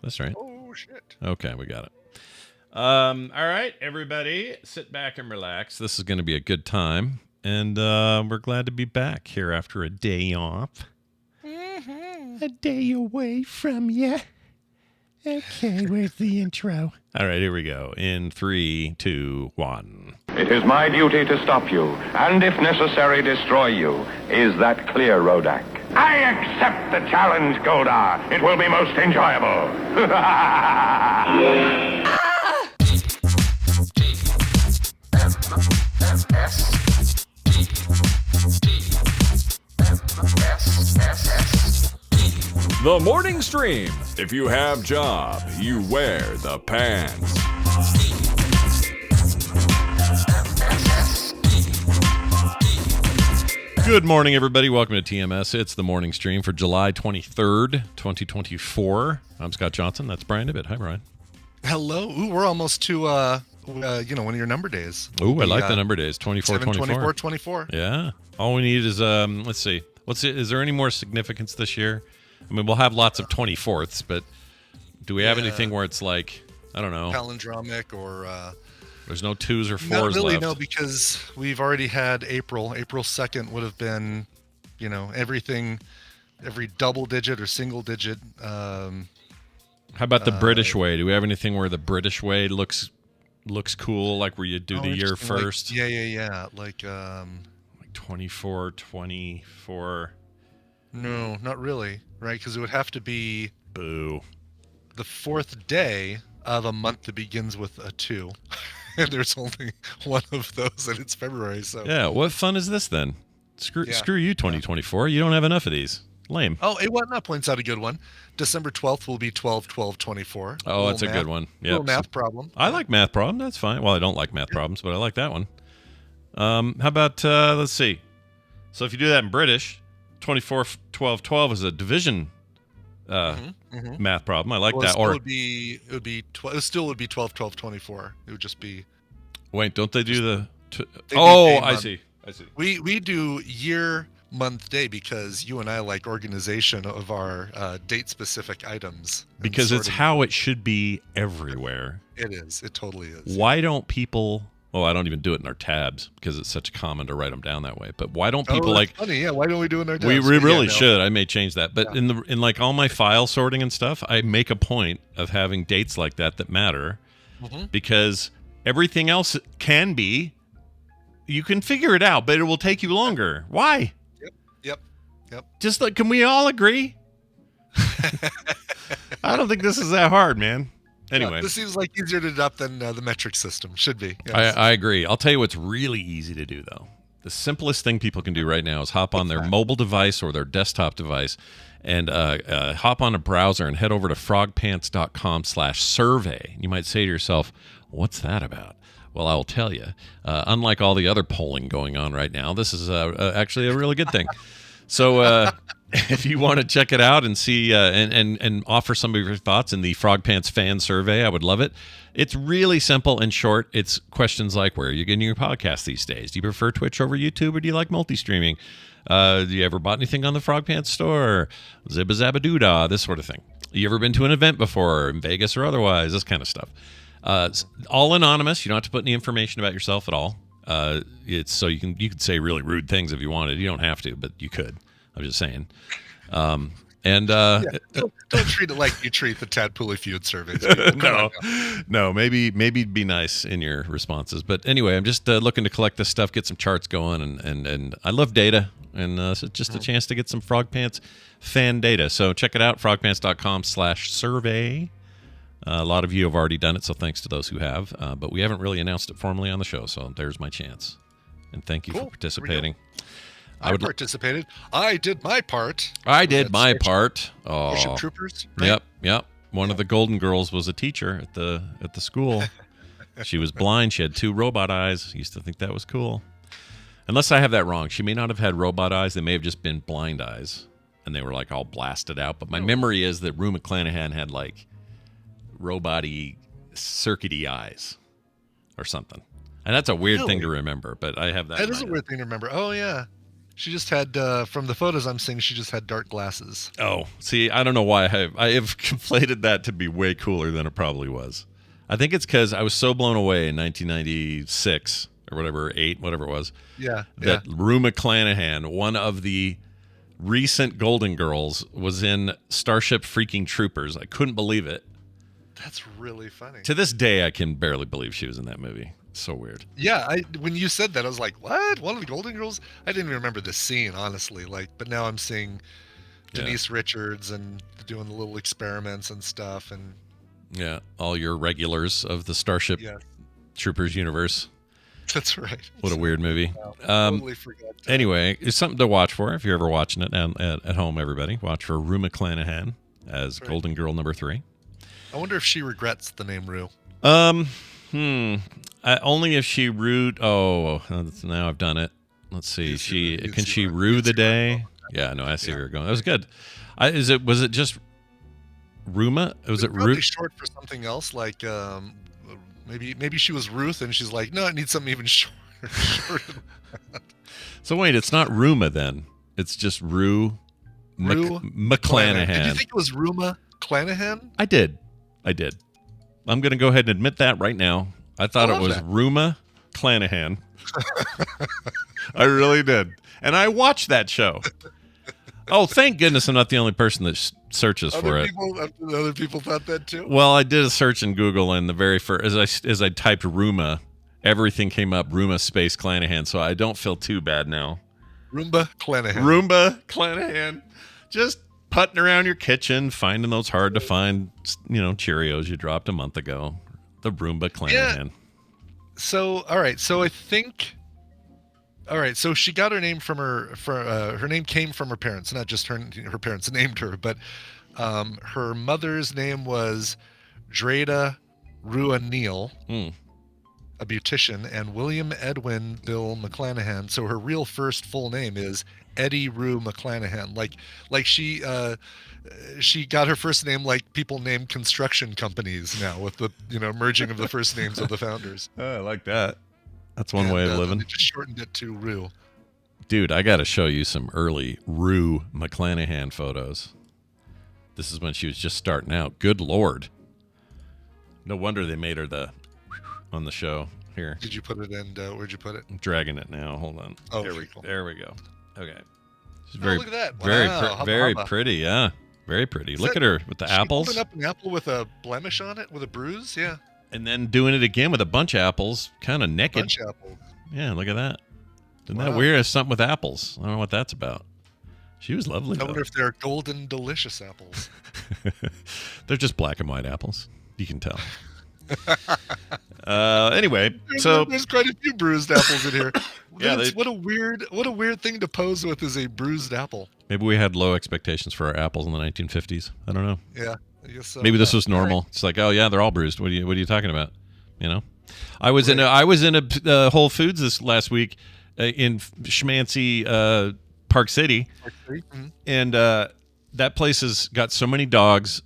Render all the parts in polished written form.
That's right. Oh, shit. Okay, we got it. All right, everybody, sit back and relax. This is going to be a good time, and we're glad to be back here after a day off. Mm-hmm. A day away from you. Okay, where's the intro? All right, here we go. In 3, 2, 1. It is my duty to stop you, and if necessary, destroy you. Is that clear, Rodak? I accept the challenge, Goldar. It will be most enjoyable. The morning stream. If you have job, you wear the pants. Good morning, everybody. Welcome to TMS. It's the morning stream for July 23rd, 2024. I'm Scott Johnson. That's Brian Ibbett. Hi, Brian. Hello. Ooh, we're almost to, one of your number days. Ooh, I like the number days. 24, 24. 24. Yeah. All we need is, let's see. Is there any more significance this year? I mean, we'll have lots of 24ths, but do we have anything where it's like, I don't know. Palindromic or... There's no 2s or 4s Not really, left. no, because we've already had April. April 2nd would have been, everything, every double digit or single digit. How about the British way? Do we have anything where the British way looks cool, like where you do the year first? Like, like 24, 24. No, not really, right? Because it would have to be Boo. the fourth day of a month that begins with a 2. And there's only one of those, and it's February. So yeah, what fun is this then? Screw you, 2024. You don't have enough of these. Lame. Oh, A1 points out a good one. December 12th will be 12/12/24. Oh, that's a good one. Yeah, little math problem. I like math problem. That's fine. Well, I don't like math problems, but I like that one. How about let's see. So if you do that in British, 24/12/12 is a division math problem. I like that. Or it still would be 12/12/24. It would just be. Wait, don't they do the? I see. We do year, month, day because you and I like organization of our date-specific items. Because it's how it should be everywhere. It is. It totally is. Why don't people? Well, I don't even do it in our tabs because it's such common to write them down that way. But why don't people funny? Yeah. Why don't we do it in our tabs? We really should. I may change that. But in like all my file sorting and stuff, I make a point of having dates like that matter because everything else can be. You can figure it out, but it will take you longer. Why? Yep. Just like, can we all agree? I don't think this is that hard, man. Anyway, this seems like easier to adopt than the metric system. Should be. Yes. I agree. I'll tell you what's really easy to do, though. The simplest thing people can do right now is hop on their mobile device or their desktop device and hop on a browser and head over to frogpants.com/survey. You might say to yourself, what's that about? Well, I'll tell you. Unlike all the other polling going on right now, this is actually a really good thing. So if you want to check it out and see and offer some of your thoughts in the Frog Pants fan survey, I would love it. It's really simple and short. It's questions like, where are you getting your podcast these days? Do you prefer Twitch over YouTube, or do you like multi-streaming? Do you ever bought anything on the Frog Pants store? Zibba zabba doo-dah, this sort of thing. You ever been to an event before, in Vegas or otherwise? This kind of stuff. All anonymous. You don't have to put any information about yourself at all. It's so you can say really rude things if you wanted. You don't have to, but you could. I'm just saying. Don't treat it like you treat the Tadpooley Feud surveys. No. Maybe be nice in your responses. But anyway, I'm just looking to collect this stuff, get some charts going, and I love data, and so just a chance to get some Frog Pants fan data. So check it out, frogpants.com/survey. A lot of you have already done it, so thanks to those who have. But we haven't really announced it formally on the show, so there's my chance. And thank you for participating. I participated. I did my part. I did my part. Oh, Starship Troopers. Right? Yep. One of the Golden Girls was a teacher at the school. She was blind. She had 2 robot eyes. I used to think that was cool. Unless I have that wrong. She may not have had robot eyes. They may have just been blind eyes, and they were like all blasted out. But my memory is that Roomba Clanahan had like robot-y, circuity eyes or something. And that's a weird thing to remember, but I have that. That is a weird thing to remember. Oh, yeah. She just had from the photos I'm seeing, she just had dark glasses. Oh, see, I don't know why I have conflated that to be way cooler than it probably was. I think it's because I was so blown away in 1996 or whatever, 8, whatever it was. Yeah. That Roomba Clanahan, one of the recent Golden Girls, was in Starship Freaking Troopers. I couldn't believe it. That's really funny. To this day, I can barely believe she was in that movie. So weird. Yeah, when you said that, I was like, "What? One of the Golden Girls?" I didn't even remember the scene, honestly. But now I'm seeing Denise Richards and doing the little experiments and stuff, and yeah, all your regulars of the Starship Troopers universe. That's right. What a weird movie. Totally forgot. Anyway, it's something to watch for if you're ever watching it at home. Everybody, watch for Roomba Clanahan as Golden Girl number 3. I wonder if she regrets the name Rue. Only if she rued. Oh, now I've done it. Let's see. Can she rue the day? Yeah, no, I see where you're going. That was good. Was it just Ruma? Was it Rue? Short for something else, like maybe she was Ruth, and she's like, no, it needs something even shorter. So wait, it's not Ruma then. It's just Rue McClanahan. Did you think it was Roomba Clanahan? I did. I'm going to go ahead and admit that right now. I thought it was Roomba Clanahan. I really did. And I watched that show. Oh, thank goodness I'm not the only person that searches for it. Other people thought that too? Well, I did a search in Google, and the very first, as I typed Roomba, everything came up Roomba space Clanahan, so I don't feel too bad now. Roomba Clanahan. Roomba Clanahan. Just putting around your kitchen, finding those hard to find, Cheerios you dropped a month ago. The Roomba Clanahan. Yeah. So, all right. So I think, all right. So she got her name from her name came from her parents, not just her parents named her, but her mother's name was Dreda Rua Neal, a beautician, and William Edwin Bill McClanahan. So her real first full name is Eddie Rue McClanahan. Like she got her first name like people name construction companies now, with the merging of the first names of the founders. I like that. That's one way of living. They just shortened it to Rue. Dude, I got to show you some early Rue McClanahan photos. This is when she was just starting out. Good Lord. No wonder they made her on the show. Here. Did you put it in? Where'd you put it? I'm dragging it now. Hold on. Oh, there we go. Okay. She's look at that. Wow. Very pretty. Yeah. Very pretty. Look at her with the apples. Holding up an apple with a blemish on it, with a bruise. Yeah. And then doing it again with a bunch of apples, kind of naked. Bunch of apples. Yeah. Look at that. Isn't that weird? It's something with apples. I don't know what that's about. She was lovely. I wonder if they're golden delicious apples. They're just black and white apples. You can tell. Anyway, there's quite a few bruised apples in here. What a weird thing to pose with is a bruised apple. Maybe we had low expectations for our apples in the 1950s. I don't know. Yeah, I guess so. Maybe this was normal. Right. It's like, oh yeah, they're all bruised. What are you talking about? I was in a Whole Foods this last week in schmancy Park City, and that place has got so many dogs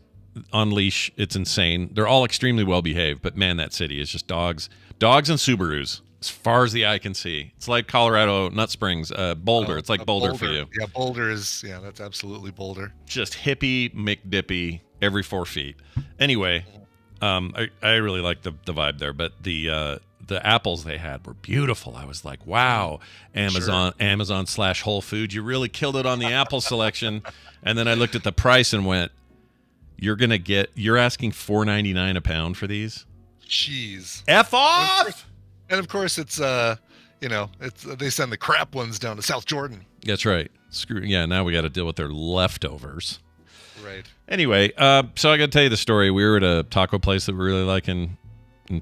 on leash, it's insane. They're all extremely well behaved, but man, that city is just dogs and Subarus as far as the eye can see. It's like Colorado, not Springs, Boulder. It's like Boulder for you. Yeah, Boulder is, that's absolutely Boulder. Just hippie McDippy every 4 feet. Anyway, I really like the vibe there, but the apples they had were beautiful. I was like, wow, Amazon / Whole Foods, you really killed it on the apple selection. And then I looked at the price and went, you're asking $4.99 a pound for these? Jeez. F off! And of course it's they send the crap ones down to South Jordan. That's right. Now we got to deal with their leftovers. Right. Anyway, so I got to tell you the story. We were at a taco place that we really like in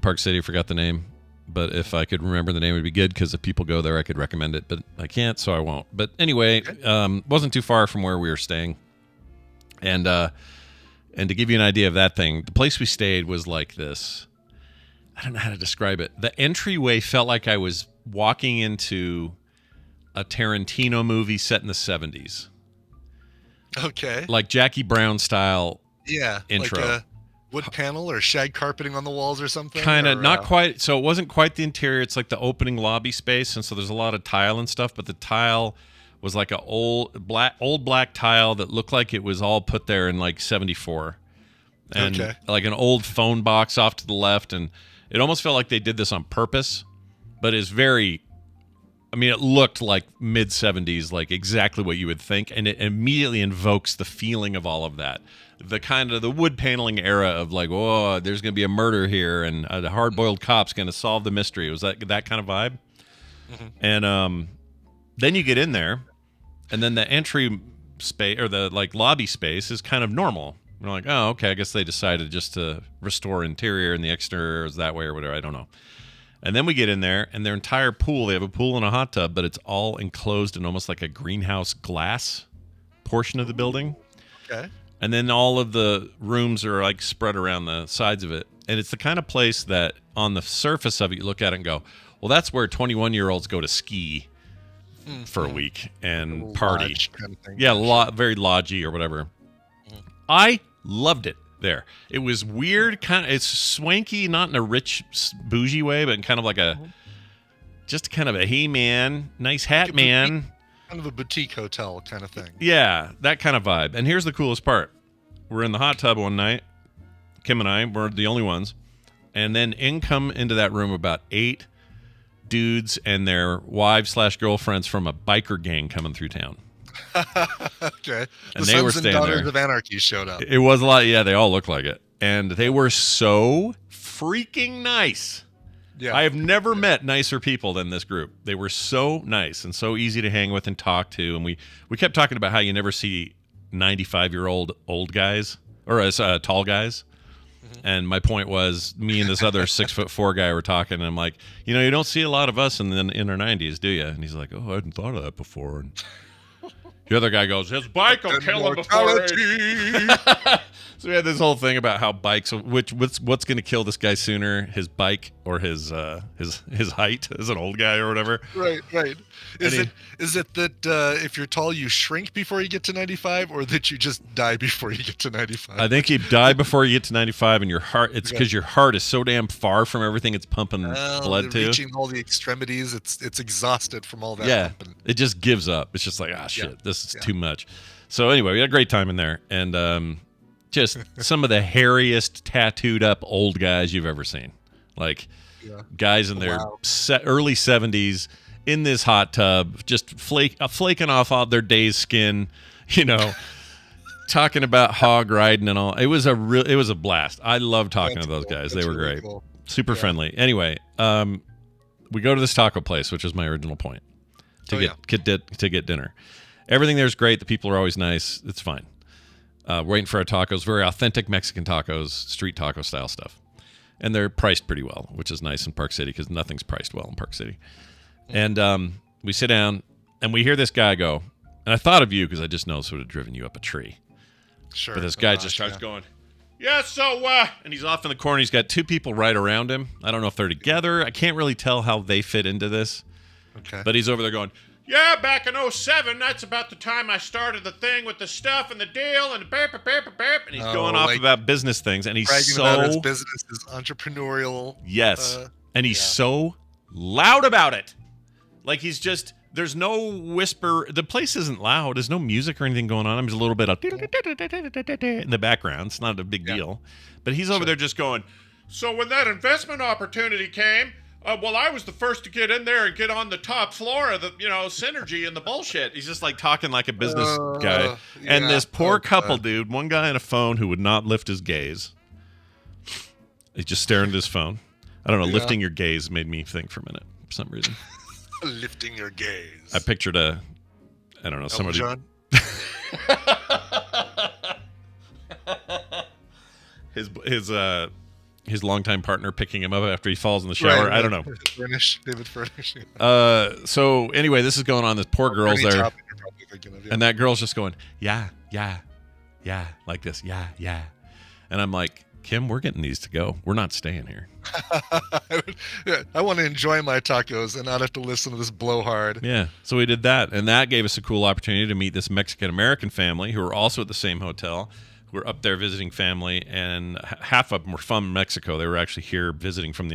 Park City. I forgot the name, but if I could remember the name, it would be good, because if people go there, I could recommend it, but I can't, so I won't. But anyway, wasn't too far from where we were staying. And to give you an idea of that thing, the place we stayed was like this. I don't know how to describe it. The entryway felt like I was walking into a Tarantino movie set in the 70s. Okay. Like Jackie Brown style intro. Like a wood panel or shag carpeting on the walls or something? Kind of, not quite. So it wasn't quite the interior. It's like the opening lobby space, and so there's a lot of tile and stuff, but the tile was like a old black tile that looked like it was all put there in like 74. And like an old phone box off to the left, and it almost felt like they did this on purpose, but it's very, I mean, it looked like mid 70s, like exactly what you would think, and it immediately invokes the feeling of all of that. The kind of the wood paneling era of like, oh, there's going to be a murder here, and a hard-boiled cop's going to solve the mystery. It was that kind of vibe. And then you get in there, and then the entry space or the like lobby space is kind of normal. You're like, oh, okay, I guess they decided just to restore interior and the exterior is that way or whatever. I don't know. And then we get in there, and their entire pool, they have a pool and a hot tub, but it's all enclosed in almost like a greenhouse glass portion of the building. Okay. And then all of the rooms are like spread around the sides of it. And it's the kind of place that on the surface of it, you look at it and go, well, that's where 21-year-olds go to ski for a week and party. Kind of thing. Yeah, very lodgy or whatever. I loved it there. It was weird, it's swanky, not in a rich, bougie way, but in kind of like just kind of a, hey man, nice hat man. Kind of a boutique hotel kind of thing. Yeah, that kind of vibe. And here's the coolest part. We're in the hot tub one night. Kim and I were the only ones. And then come into that room about 8 dudes and their wives/girlfriends from a biker gang coming through town. Okay. And the they were Sons and staying Daughters there. of Anarchy showed up. It was a lot. Yeah, they all looked like it. And they were so freaking nice. Yeah. I have never met nicer people than this group. They were so nice and so easy to hang with and talk to. And we kept talking about how you never see 95-year-old old guys or tall guys. And my point was, me and this other 6'4" guy were talking, and I'm like, you don't see a lot of us in our 90s, do you? And he's like, oh, I hadn't thought of that before. And the other guy goes, his bike will kill him before So we had this whole thing about how bikes, what's going to kill this guy sooner, his bike or his height as an old guy or whatever. Right. Is it that if you're tall you shrink before you get to 95, or that you just die before you get to 95? I think you die before you get to 95, and your heart, it's because your heart is so damn far from everything it's pumping blood to. Reaching all the extremities, it's exhausted from all that. Yeah, pumping. it just gives up. It's just like, shit, this is too much. So anyway, we had a great time in there, and just some of the hairiest, tattooed up old guys you've ever seen. Like guys in their early 70s in this hot tub, just flaking off all their day's skin, talking about hog riding and all. It was a blast. I love talking to those guys. They were really great. Cool. Super friendly. Anyway, we go to this taco place, which was my original point, to get dinner. Everything there's great. The people are always nice. It's fine. Waiting for our tacos, very authentic Mexican tacos, street taco style stuff. And they're priced pretty well, which is nice in Park City because nothing's priced well in Park City. And we sit down and we hear this guy go, and I thought of you because I just know this would have driven you up a tree. Sure. But this guy just starts going, and he's off in the corner. He's got 2 people right around him. I don't know if they're together. I can't really tell how they fit into this. Okay. But he's over there going, yeah, back in 07, that's about the time I started the thing with the stuff and the deal and and he's going off about business things, and he's so about his business, his entrepreneurial. Yes, and he's so loud about it. Like he's just, there's no whisper. The place isn't loud. There's no music or anything going on. There's a little bit of in the background. It's not a big deal, but he's over there just going. So when that investment opportunity came. Well, I was the first to get in there and get on the top floor of the, synergy and the bullshit. He's just like talking like a business guy. And this poor couple, dude, one guy on a phone who would not lift his gaze. He's just staring at his phone. I don't know. Lifting your gaze made me think for a minute for some reason. Lifting your gaze. I pictured somebody. John? His longtime partner picking him up after he falls in the shower. Right. I don't know. David Furnish. So anyway, this is going on. This poor girl's there. You're probably thinking of, And that girl's just going, yeah, like this, yeah. And I'm like, Kim, we're getting these to go. We're not staying here. I want to enjoy my tacos and not have to listen to this blowhard. Yeah, so we did that. And that gave us a cool opportunity to meet this Mexican-American family who were also at the same hotel. We're up there visiting family, and half of them were from Mexico. They were actually here visiting from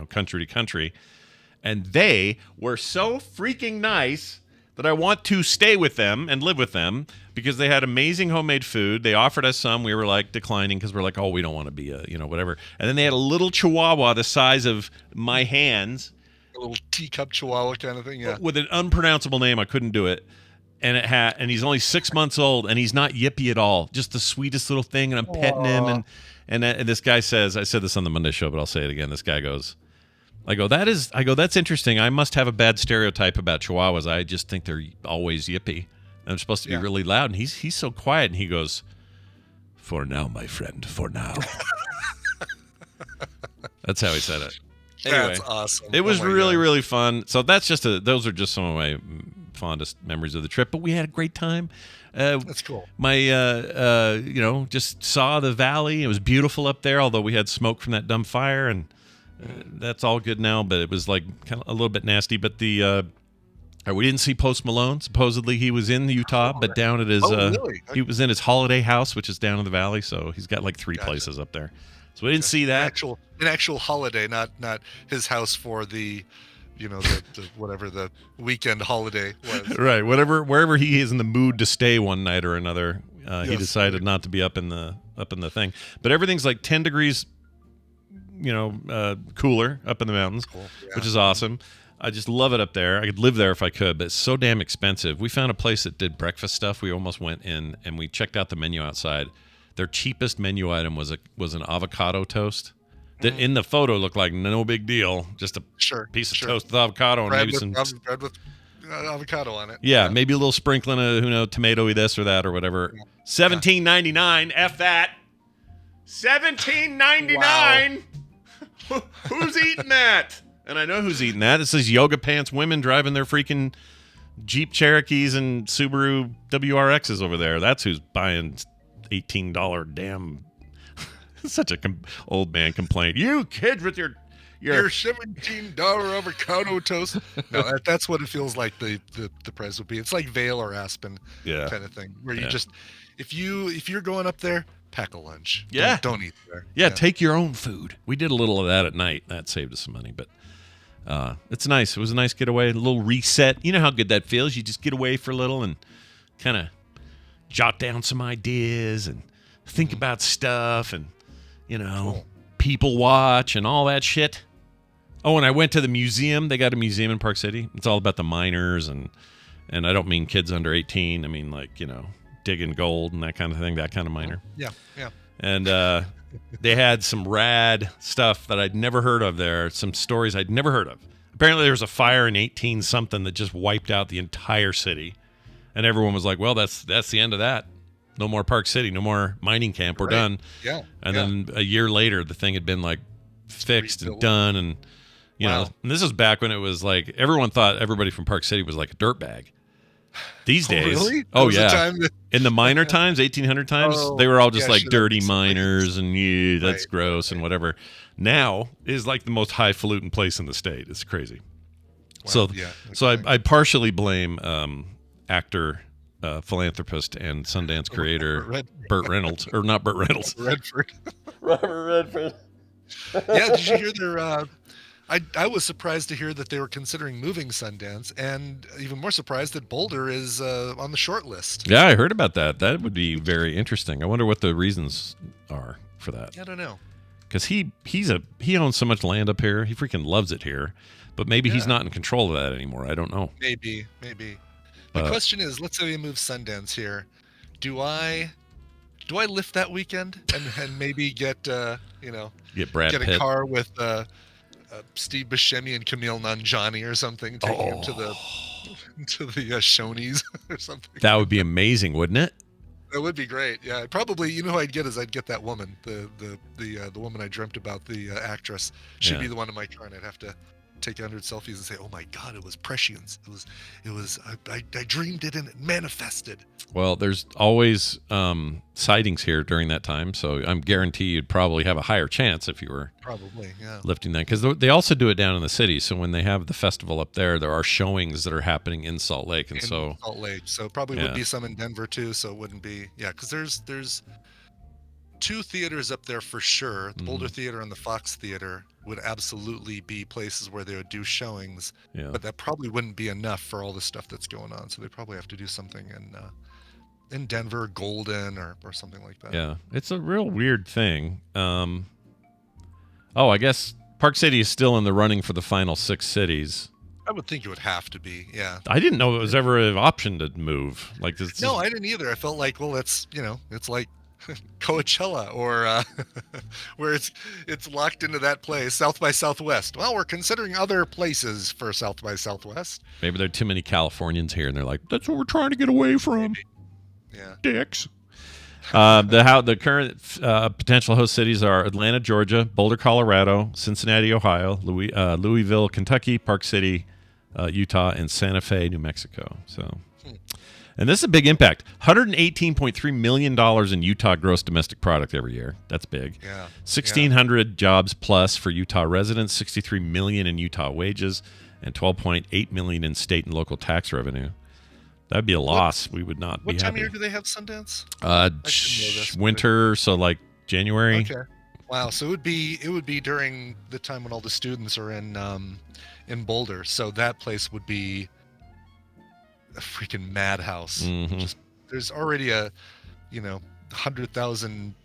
country to country, and they were so freaking nice that I want to stay with them and live with them because they had amazing homemade food. They offered us some. We were like declining because we're like, oh, we don't want to be whatever. And then they had a little chihuahua the size of my hands. A little teacup chihuahua kind of thing, yeah. With an unpronounceable name. I couldn't do it. And he's only 6 months old, and he's not yippy at all. Just the sweetest little thing, and I'm petting him. And this guy says, I said this on the Monday show, but I'll say it again. This guy goes, that's interesting. I must have a bad stereotype about Chihuahuas. I just think they're always yippy. I'm supposed to be really loud. And he's so quiet. And he goes, for now, my friend, for now. That's how he said it. Anyway, that's awesome. It was really fun. So those are just some of my fondest memories of the trip. But we had a great time. That's cool. My, just saw the valley. It was beautiful up there, although we had smoke from that dumb fire. And that's all good now, but it was like kind of a little bit nasty. But we didn't see Post Malone. Supposedly he was in Utah, but down at his really? He was in his holiday house, which is down in the valley. So he's got like 3 places up there. So we didn't see that. An actual holiday, not his house for the, the whatever the weekend holiday was. Right, wherever he is in the mood to stay one night or another, he decided not to be up in the thing. But everything's like 10 degrees. Cooler up in the mountains, which is awesome. I just love it up there. I could live there if I could, but it's so damn expensive. We found a place that did breakfast stuff. We almost went in and we checked out the menu outside. Their cheapest menu item was an avocado toast. That in the photo looked like no big deal, just a piece of toast with avocado and maybe some bread with avocado on it. Yeah, maybe a little sprinkling of tomatoey this or that or whatever. $17.99. F that. $17.99. Wow. Who's eating that? And I know who's eating that. It says yoga pants women driving their freaking Jeep Cherokees and Subaru WRXs over there. That's who's buying $18 damn. Such a old man complaint. You kids with your $17 avocado toast. No, that's what it feels like the price would be. It's like Vail or Aspen kind of thing, where you just if you're going up there, pack a lunch. Yeah. Don't eat there. Yeah, take your own food. We did a little of that at night. That saved us some money, but it's nice. It was a nice getaway, a little reset. You know how good that feels. You just get away for a little and kind of jot down some ideas and think about stuff and, people watch and all that shit. Oh, and I went to the museum. They got a museum in Park City. It's all about the miners and I don't mean kids under 18. I mean digging gold and that kind of thing, that kind of miner. Yeah. And they had some rad stuff that I'd never heard of there, some stories I'd never heard of. Apparently there was a fire in 18-something that just wiped out the entire city. And everyone was like, well, that's the end of that. No more Park City, no more mining camp, we're done. Yeah. And then a year later, the thing had been like fixed and done. And, and this is back when it was like, everyone thought everybody from Park City was like a dirtbag. These days, really? In the miner times, 1800 times, they were all just like dirty miners and that's gross and whatever. Now is like the most highfalutin place in the state. It's crazy. Wow, so I partially blame actor, philanthropist, and Sundance creator Burt Reynolds, or not Burt Reynolds, Robert Redford. Yeah, did you hear their? I was surprised to hear that they were considering moving Sundance, and even more surprised that Boulder is on the short list. Yeah, I heard about that. That would be very interesting. I wonder what the reasons are for that. I don't know. Because he owns so much land up here. He freaking loves it here. But maybe he's not in control of that anymore. I don't know. Maybe. The question is, let's say we move Sundance here. Do I lift that weekend and maybe get Brad get Pitt. a car with Steve Buscemi and Camille Nanjiani or something, taking him to the Shoney's or something. That would be amazing, wouldn't it? That would be great. Yeah, probably. You know who I'd get that woman, the woman I dreamt about, the actress. She'd be the one in my car, and I'd have to take 100 selfies and say, "Oh my God, it was prescient. It was. I dreamed it and it manifested." Well, there's always sightings here during that time, so I'm guarantee you'd probably have a higher chance if you were lifting that, because they also do it down in the city. So when they have the festival up there, there are showings that are happening in Salt Lake, and Salt Lake. So probably would be some in Denver too. So it wouldn't be because there's two theaters up there for sure. The Boulder Theater and the Fox Theater would absolutely be places where they would do showings. Yeah. But that probably wouldn't be enough for all the stuff that's going on. So they probably have to do something in Denver, Golden, or something like that. Yeah, it's a real weird thing. I guess Park City is still in the running for the final 6 cities. I would think it would have to be, yeah. I didn't know it was ever an option to move. Like this. No, I didn't either. I felt like, well, that's, it's like Coachella or where it's locked into that place, South by Southwest. Well, we're considering other places for South by Southwest. Maybe there are too many Californians here, and they're like, "That's what we're trying to get away from." Maybe. Yeah. Dicks. The current potential host cities are Atlanta, Georgia; Boulder, Colorado; Cincinnati, Ohio; Louisville, Kentucky; Park City, Utah; and Santa Fe, New Mexico. So. And this is a big impact. $118.3 million in Utah gross domestic product every year. That's big. Yeah. 1,600 jobs plus for Utah residents, $63 million in Utah wages, and $12.8 million in state and local tax revenue. That'd be a loss. We would not be happy. What time of year do they have Sundance? Winter, so like January. Okay. Wow. So it would be during the time when all the students are in Boulder. So that place would be a freaking madhouse. Mm-hmm. There's already a 100,000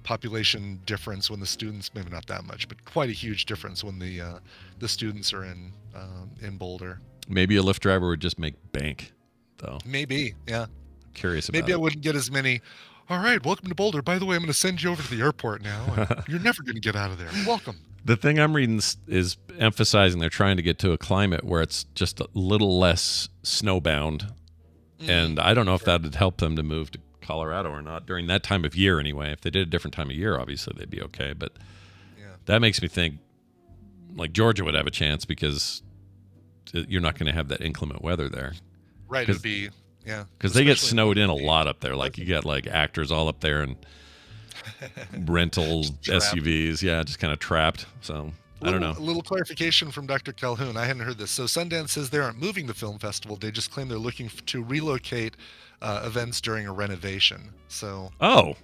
population difference when the students, maybe not that much, but quite a huge difference when the students are in Boulder. Maybe a Lyft driver would just make bank, though. Maybe, yeah. Curious about Maybe it. I wouldn't get as many. All right, welcome to Boulder. By the way, I'm going to send you over to the airport now. You're never going to get out of there. Welcome. The thing I'm reading is emphasizing they're trying to get to a climate where it's just a little less snowbound. And I don't know if that would help them to move to Colorado or not during that time of year anyway. If they did a different time of year, obviously they'd be okay. But that makes me think like Georgia would have a chance because you're not going to have that inclement weather there. Right, it would be, yeah. Because they get snowed in a lot up there. Like you get like actors all up there and rental SUVs. Yeah, just kind of trapped. So I don't know. A little clarification from Dr. Calhoun. I hadn't heard this. So Sundance says they aren't moving the film festival. They just claim they're looking to relocate events during a renovation. So. Oh.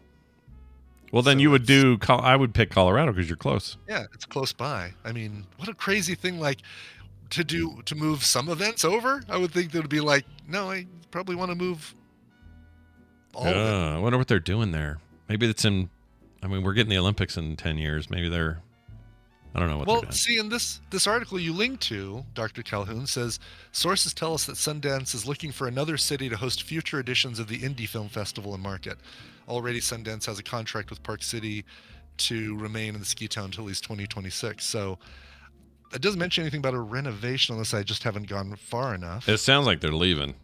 Well, then you would do. I would pick Colorado because you're close. Yeah, it's close by. I mean, what a crazy thing! Like to move some events over. I would think that would be like, no, I probably want to move all of it. I wonder what they're doing there. Maybe it's in. I mean, we're getting the Olympics in 10 years. Maybe they're. I don't know what they're doing. Well, see, in this article you linked to, Dr. Calhoun says sources tell us that Sundance is looking for another city to host future editions of the Indie Film Festival and Market. Already, Sundance has a contract with Park City to remain in the ski town until at least 2026. So it doesn't mention anything about a renovation unless I just haven't gone far enough. It sounds like they're leaving.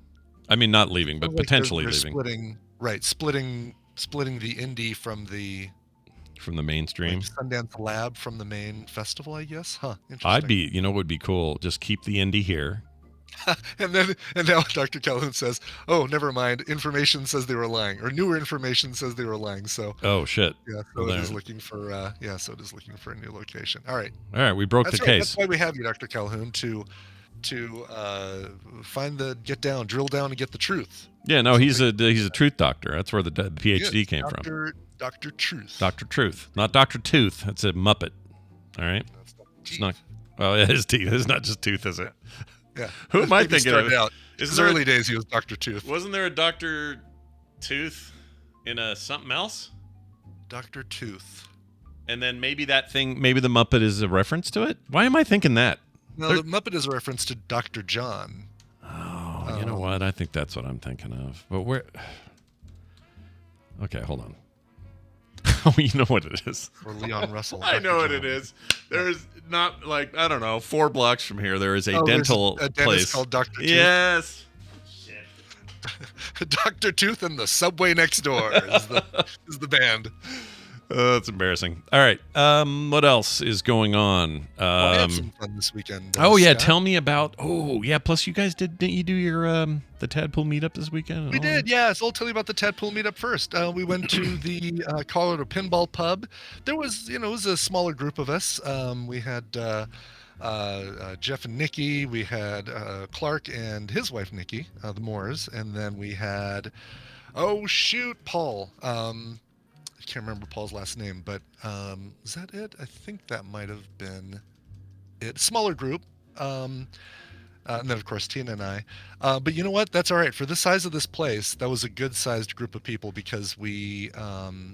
I mean, not leaving, but potentially leaving. Splitting the Indie from the mainstream. Like Sundance Lab from the main festival, I guess. Huh. Interesting. What would be cool? Just keep the Indie here. and now Dr. Calhoun says, "Oh, never mind. Information says they were lying, or newer information says they were lying." So. Oh shit. Yeah. So it is looking for. So it is looking for a new location. All right. All right. We broke the case. That's why we have you, Dr. Calhoun, to drill down, and get the truth. Yeah. No, he's a truth doctor. That's where the PhD came from. Dr. Truth. Dr. Truth, not Dr. Tooth. That's a Muppet. All right. It's not. Well, yeah, his teeth. It's not just tooth, is it? Yeah. Who am I thinking of? In his early days, he was Dr. Tooth. Wasn't there a Dr. Tooth in a something else? Dr. Tooth. And then maybe the Muppet is a reference to it? Why am I thinking that? No, the Muppet is a reference to Dr. John. Oh, you know what? I think that's what I'm thinking of. But where? Okay, hold on. Oh, you know what it is. Or Leon Russell. I know what it is. There's not 4 blocks from here. There is a dental place called Dr. Tooth. Yes. Dr. Tooth and the Subway Next Door is the band. That's embarrassing. All right. What else is going on? We had some fun this weekend. Yeah. Tell me about. Oh, yeah. Plus, you guys didn't you do your the Tadpool meetup this weekend? We did. Yeah. So I'll tell you about the Tadpool meetup first. We went to the Colorado Pinball Pub. There was, it was a smaller group of us. We had Jeff and Nikki. We had Clark and his wife Nikki, the Moores, and then we had, Paul. I can't remember Paul's last name, but is that it? I think that might have been it. Smaller group. And then of course Tina and I. But you know what? That's all right for the size of this place. That was a good-sized group of people because we had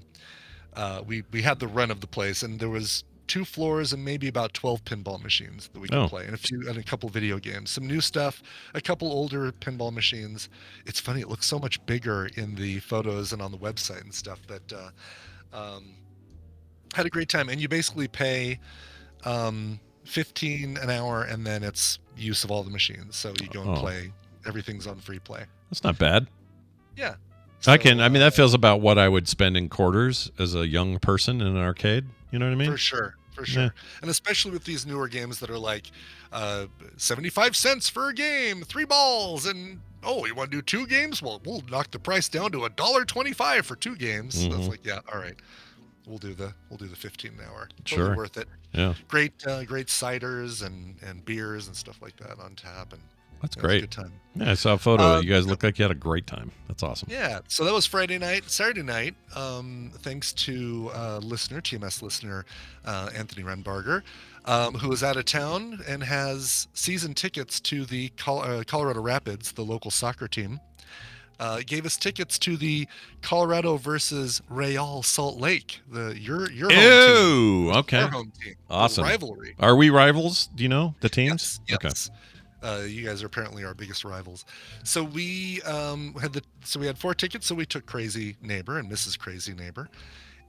the run of the place, and there was 2 floors and maybe about 12 pinball machines that we could play, and a couple video games, some new stuff, a couple older pinball machines. It's funny, it looks so much bigger in the photos and on the website and stuff. But had a great time, and you basically pay 15 an hour, and then it's use of all the machines. So you go and play. Everything's on free play. That's not bad. Yeah. So, I mean, that feels about what I would spend in quarters as a young person in an arcade. You know what I mean? For sure. Yeah. And especially with these newer games that are like 75 cents for a game, 3 balls, and you want to do 2 games? Well, we'll knock the price down to $1.25 for 2 games. So it's like, yeah, all right. We'll do the 15 an hour. Totally Sure. worth it. Yeah. Great ciders and beers and stuff like that on tap, and that's it was great. a good time. Yeah, I saw a photo. You guys look like you had a great time. That's awesome. Yeah, so that was Friday night. Saturday night, thanks to TMS listener Anthony Renbarger, who is out of town and has season tickets to the Colorado Rapids, the local soccer team. Gave us tickets to the Colorado versus Real Salt Lake, your home team. Okay. Your home team. Awesome. Rivalry. Are we rivals? Do you know the teams? Yes. Okay. You guys are apparently our biggest rivals. So we had 4 tickets. So we took Crazy Neighbor and Mrs. Crazy Neighbor,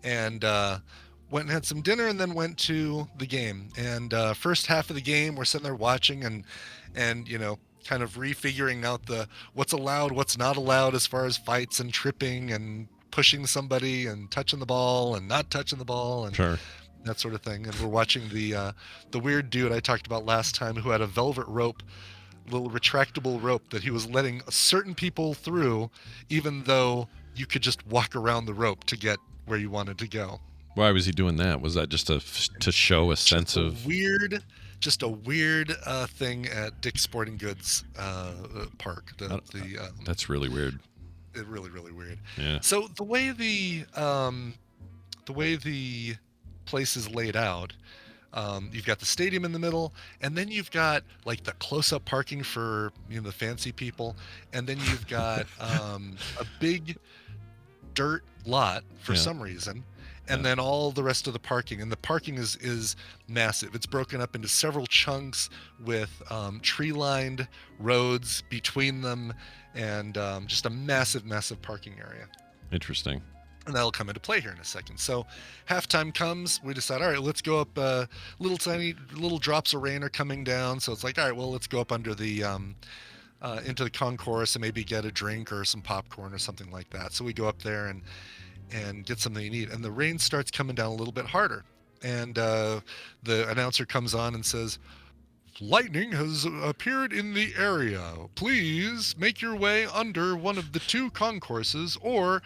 and went and had some dinner, and then went to the game. And first half of the game, we're sitting there watching, and kind of refiguring out what's allowed, what's not allowed as far as fights and tripping and pushing somebody and touching the ball and not touching the ball and Sure. that sort of thing. And we're watching the weird dude I talked about last time who had a velvet rope, little retractable rope that he was letting certain people through, even though you could just walk around the rope to get where you wanted to go. Why was he doing that? Was that just to show a sense of weird thing at Dick's Sporting Goods park? That's really weird. Really, really weird. Yeah. So the way the place is laid out, you've got the stadium in the middle, and then you've got like the close-up parking for the fancy people, and then you've got a big dirt lot for some reason, and then all the rest of the parking. And the parking is massive. It's broken up into several chunks with tree-lined roads between them, and just a massive parking area. Interesting. And that'll come into play here in a second. So halftime comes, we decide, all right, let's go up. Little drops of rain are coming down. So it's like, all right, well, let's go up under the into the concourse and maybe get a drink or some popcorn or something like that. So we go up there and get something you need. And the rain starts coming down a little bit harder. And the announcer comes on and says, lightning has appeared in the area. Please make your way under one of the 2 concourses, or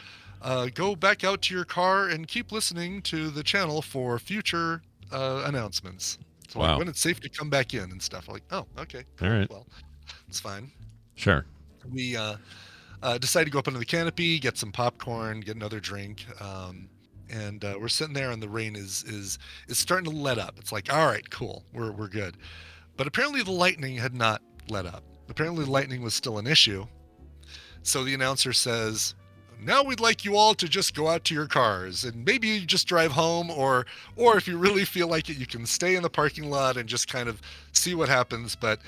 go back out to your car and keep listening to the channel for future announcements. So wow. Like when it's safe to come back in and stuff. Like, oh, okay. All right. Well, it's fine. Sure. We decide to go up under the canopy, get some popcorn, get another drink. And we're sitting there, and the rain is starting to let up. It's like, all right, cool. We're good. But apparently the lightning had not let up. Apparently the lightning was still an issue. So the announcer says, now we'd like you all to just go out to your cars, and maybe you just drive home, or if you really feel like it, you can stay in the parking lot and just kind of see what happens. But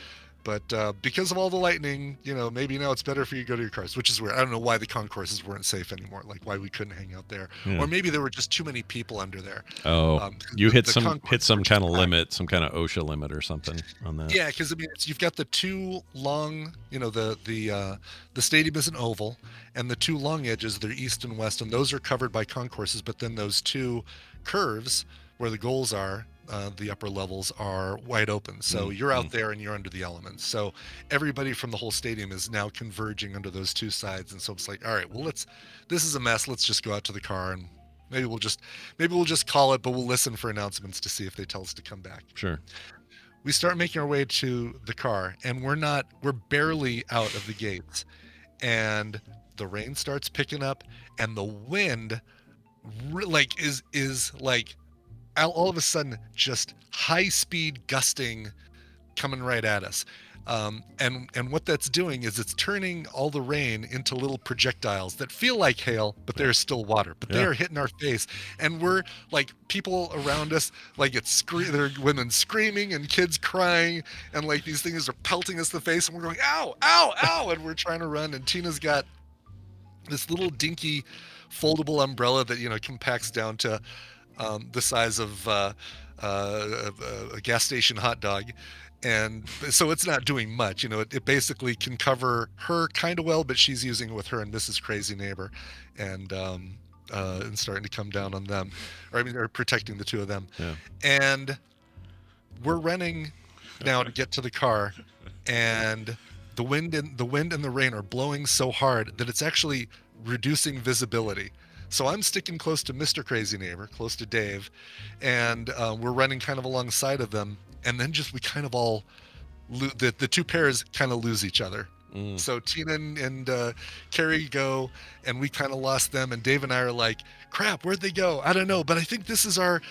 because of all the lightning, maybe now it's better for you to go to your cars, which is weird. I don't know why the concourses weren't safe anymore, like why we couldn't hang out there. Yeah. Or maybe there were just too many people under there. Oh, you hit some kind of packed. limit, some kind of OSHA limit or something on that. Yeah, because you've got the 2 long, the stadium is an oval, and the 2 long edges, they're east and west, and those are covered by concourses. But then those 2 curves where the goals are, the upper levels, are wide open. So you're out there and you're under the elements. So everybody from the whole stadium is now converging under those 2 sides. And so it's like, all right, well, this is a mess. Let's just go out to the car, and maybe we'll just call it, but we'll listen for announcements to see if they tell us to come back. Sure. We start making our way to the car, and we're barely out of the gates, and the rain starts picking up, and the wind like is like all of a sudden just high speed gusting coming right at us. And what that's doing is it's turning all the rain into little projectiles that feel like hail, but they're still water. But they Yeah. are hitting our face, and we're like people around us, like there are women screaming and kids crying, and like these things are pelting us in the face, and we're going ow, ow, ow, and we're trying to run. And Tina's got this little dinky foldable umbrella that compacts down to the size of a gas station hot dog, and so it's not doing much. It basically can cover her kind of well, but she's using it with her and Mrs. Crazy Neighbor, and starting to come down on them, or protecting the two of them. Yeah. And we're running now to get to the car, and the wind and the rain are blowing so hard that it's actually reducing visibility. So I'm sticking close to Mr. Crazy Neighbor, close to Dave, and we're running kind of alongside of them. And then we kind of all, the two pairs kind of lose each other. So Tina and Carrie go, and we kind of lost them. And Dave and I are like, crap, where'd they go? I don't know, but I think this is our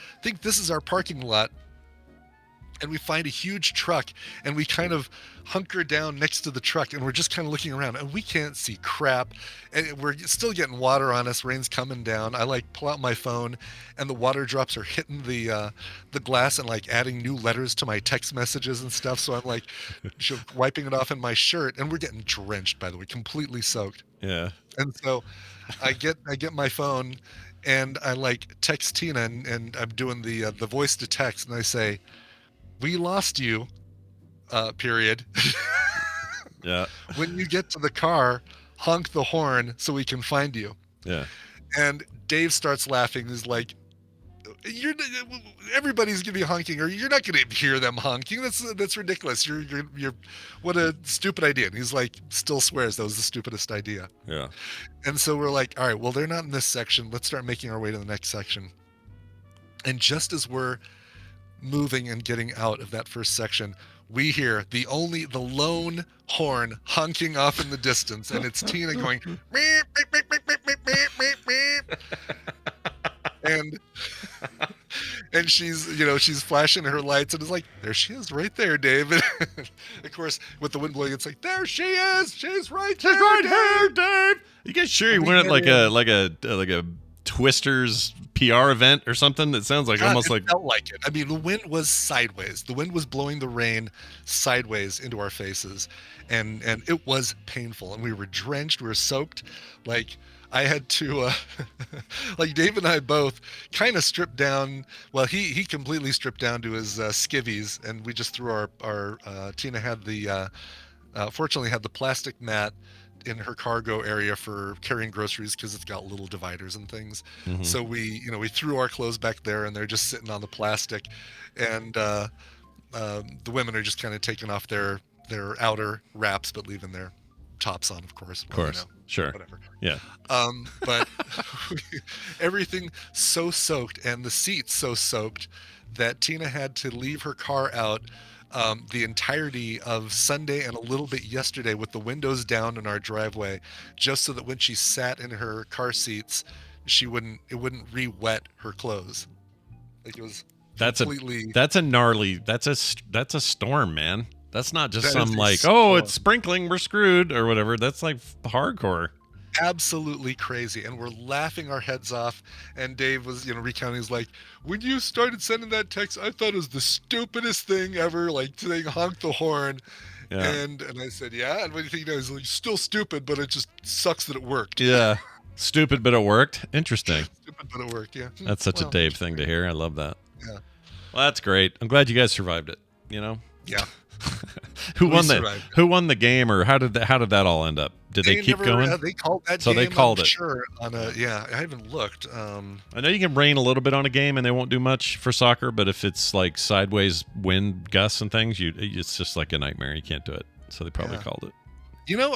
parking lot. And we find a huge truck, and we kind of hunker down next to the truck, and we're just kind of looking around, and we can't see crap, and we're still getting water on us. Rain's coming down. I pull out my phone, and the water drops are hitting the glass and adding new letters to my text messages and stuff. So I'm wiping it off in my shirt, and we're getting drenched, by the way, completely soaked. Yeah. And so I get my phone, and I text Tina, and I'm doing the voice to text, and I say, "We lost you, period. Yeah. When you get to the car, honk the horn so we can find you." Yeah. And Dave starts laughing. He's like, everybody's gonna be honking, or you're not gonna hear them honking. That's ridiculous. You're what a stupid idea. And he's like, still swears that was the stupidest idea. Yeah. And so we're like, all right, well, they're not in this section. Let's start making our way to the next section. And just as we're moving and getting out of that first section, we hear the lone horn honking off in the distance, and it's Tina going meep, meep, meep, meep, meep, meep, meep, meep. And she's flashing her lights, and it's like, there she is, right there, Dave. And of course, with the wind blowing, it's like, there she is, she's right here, Dave. You guys sure you weren't at like a Twisters PR event or something? That sounds like almost like felt like it. I mean, the wind was sideways. The wind was blowing the rain sideways into our faces, and it was painful. And we were drenched. We were soaked. I had to, Dave and I both kind of stripped down. Well, he completely stripped down to his skivvies, and we just threw our Tina had fortunately had the plastic mat in her cargo area for carrying groceries, because it's got little dividers and things. Mhm. So we threw our clothes back there, and they're just sitting on the plastic, and the women are just kind of taking off their outer wraps, but leaving their tops on, of course. Of course. Sure. Whatever. Yeah. But everything so soaked, and the seats so soaked, that Tina had to leave her car out the entirety of Sunday and a little bit yesterday with the windows down in our driveway, just so that when she sat in her car seats, it wouldn't re-wet her clothes. It was That's completely. a gnarly. That's a storm, man. That's not just That some is a storm. it's sprinkling, we're screwed or whatever. That's hardcore. Absolutely crazy, and we're laughing our heads off. And Dave was recounting. He's like, when you started sending that text, I thought it was the stupidest thing ever, saying honk the horn. Yeah. And I said, yeah, and what do you think? He's like, still stupid, but it just sucks that it worked. Yeah. Stupid, but it worked. Interesting. Stupid, but it worked. Yeah, That's such a Dave thing to hear. I love that. Yeah. Well, that's great. I'm glad you guys survived it. Yeah. Who We won survived. Who won the game, or how did that all end up? Did they keep going? They called that So game. they called I'm it. Sure. I haven't looked. I know you can rain a little bit on a game, and they won't do much for soccer. But if it's like sideways wind gusts and things, it's just like a nightmare. You can't do it. So they probably called it.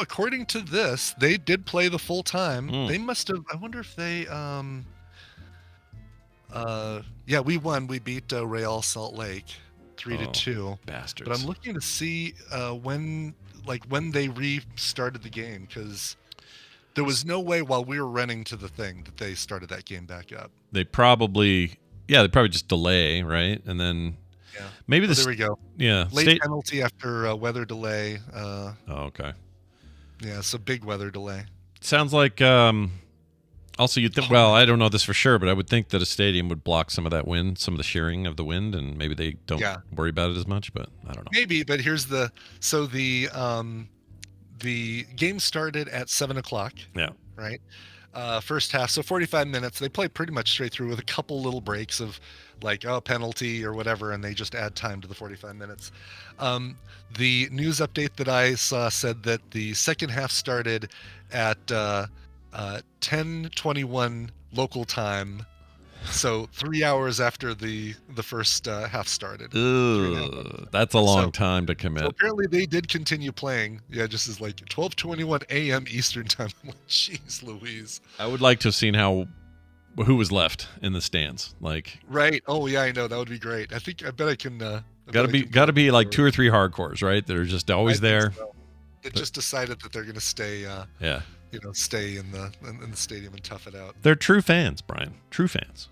According to this, they did play the full time. They must have. I wonder if they. Yeah, we won. We beat Real Salt Lake 3-2. Bastards. But I'm looking to see when they restarted the game, because There was no way while we were running to the thing that they started that game back up. They probably just delay, right? And then maybe there we go. Yeah. Late penalty after weather delay. Okay. Yeah, so big weather delay. Sounds like also you'd think, well, I don't know this for sure, but I would think that a stadium would block some of that wind, some of the shearing of the wind, and maybe they don't worry about it as much, but I don't know. Maybe, but here's the game started at 7:00. Yeah. Right. First half, so 45 minutes. They play pretty much straight through with a couple little breaks of like penalty or whatever, and they just add time to the 45 minutes. The news update that I saw said that the second half started at 10:21 local time, so 3 hours after the first half started. Ooh, that's a long time to commit. So apparently they did continue playing. Yeah, just as like 12:21 a.m. Eastern time. I'm like, jeez Louise. I would like to have seen who was left in the stands. Like, right. Oh yeah, I know, that would be great. I bet I can. Got to be like 2 or 3 hardcores, right? That are just always there. So. They just decided that they're going to stay. Stay in the stadium and tough it out. They're true fans, Brian. True fans.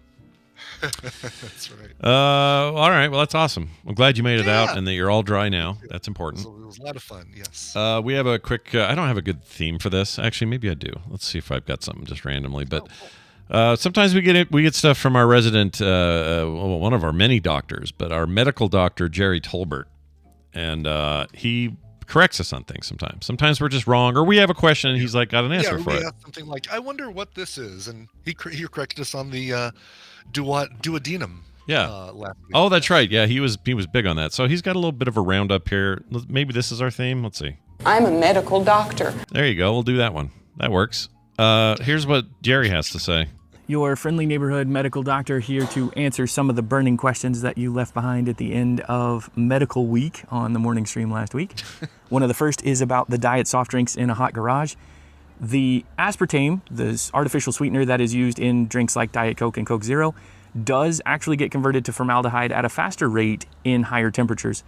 That's right. All right. Well, that's awesome. I'm glad you made it out and that you're all dry now. That's important. It was a lot of fun. Yes. We have a quick. I don't have a good theme for this. Actually, maybe I do. Let's see if I've got something just randomly. But sometimes we get stuff from our resident, one of our many doctors, but our medical doctor Jerry Tolbert, and he corrects us on things sometimes. Sometimes we're just wrong, or we have a question and he's like got an answer for it. Something like, I wonder what this is, and he corrected us on the duodenum. Yeah. Last week. Oh, that's right. Yeah, he was big on that. So he's got a little bit of a roundup here. Maybe this is our theme. Let's see. I'm a medical doctor. There you go. We'll do that one. That works. Here's what Jerry has to say. Your friendly neighborhood medical doctor here to answer some of the burning questions that you left behind at the end of Medical Week on the morning stream last week. One of the first is about the diet soft drinks in a hot garage. The aspartame, this artificial sweetener that is used in drinks like Diet Coke and Coke Zero, does actually get converted to formaldehyde at a faster rate in higher temperatures,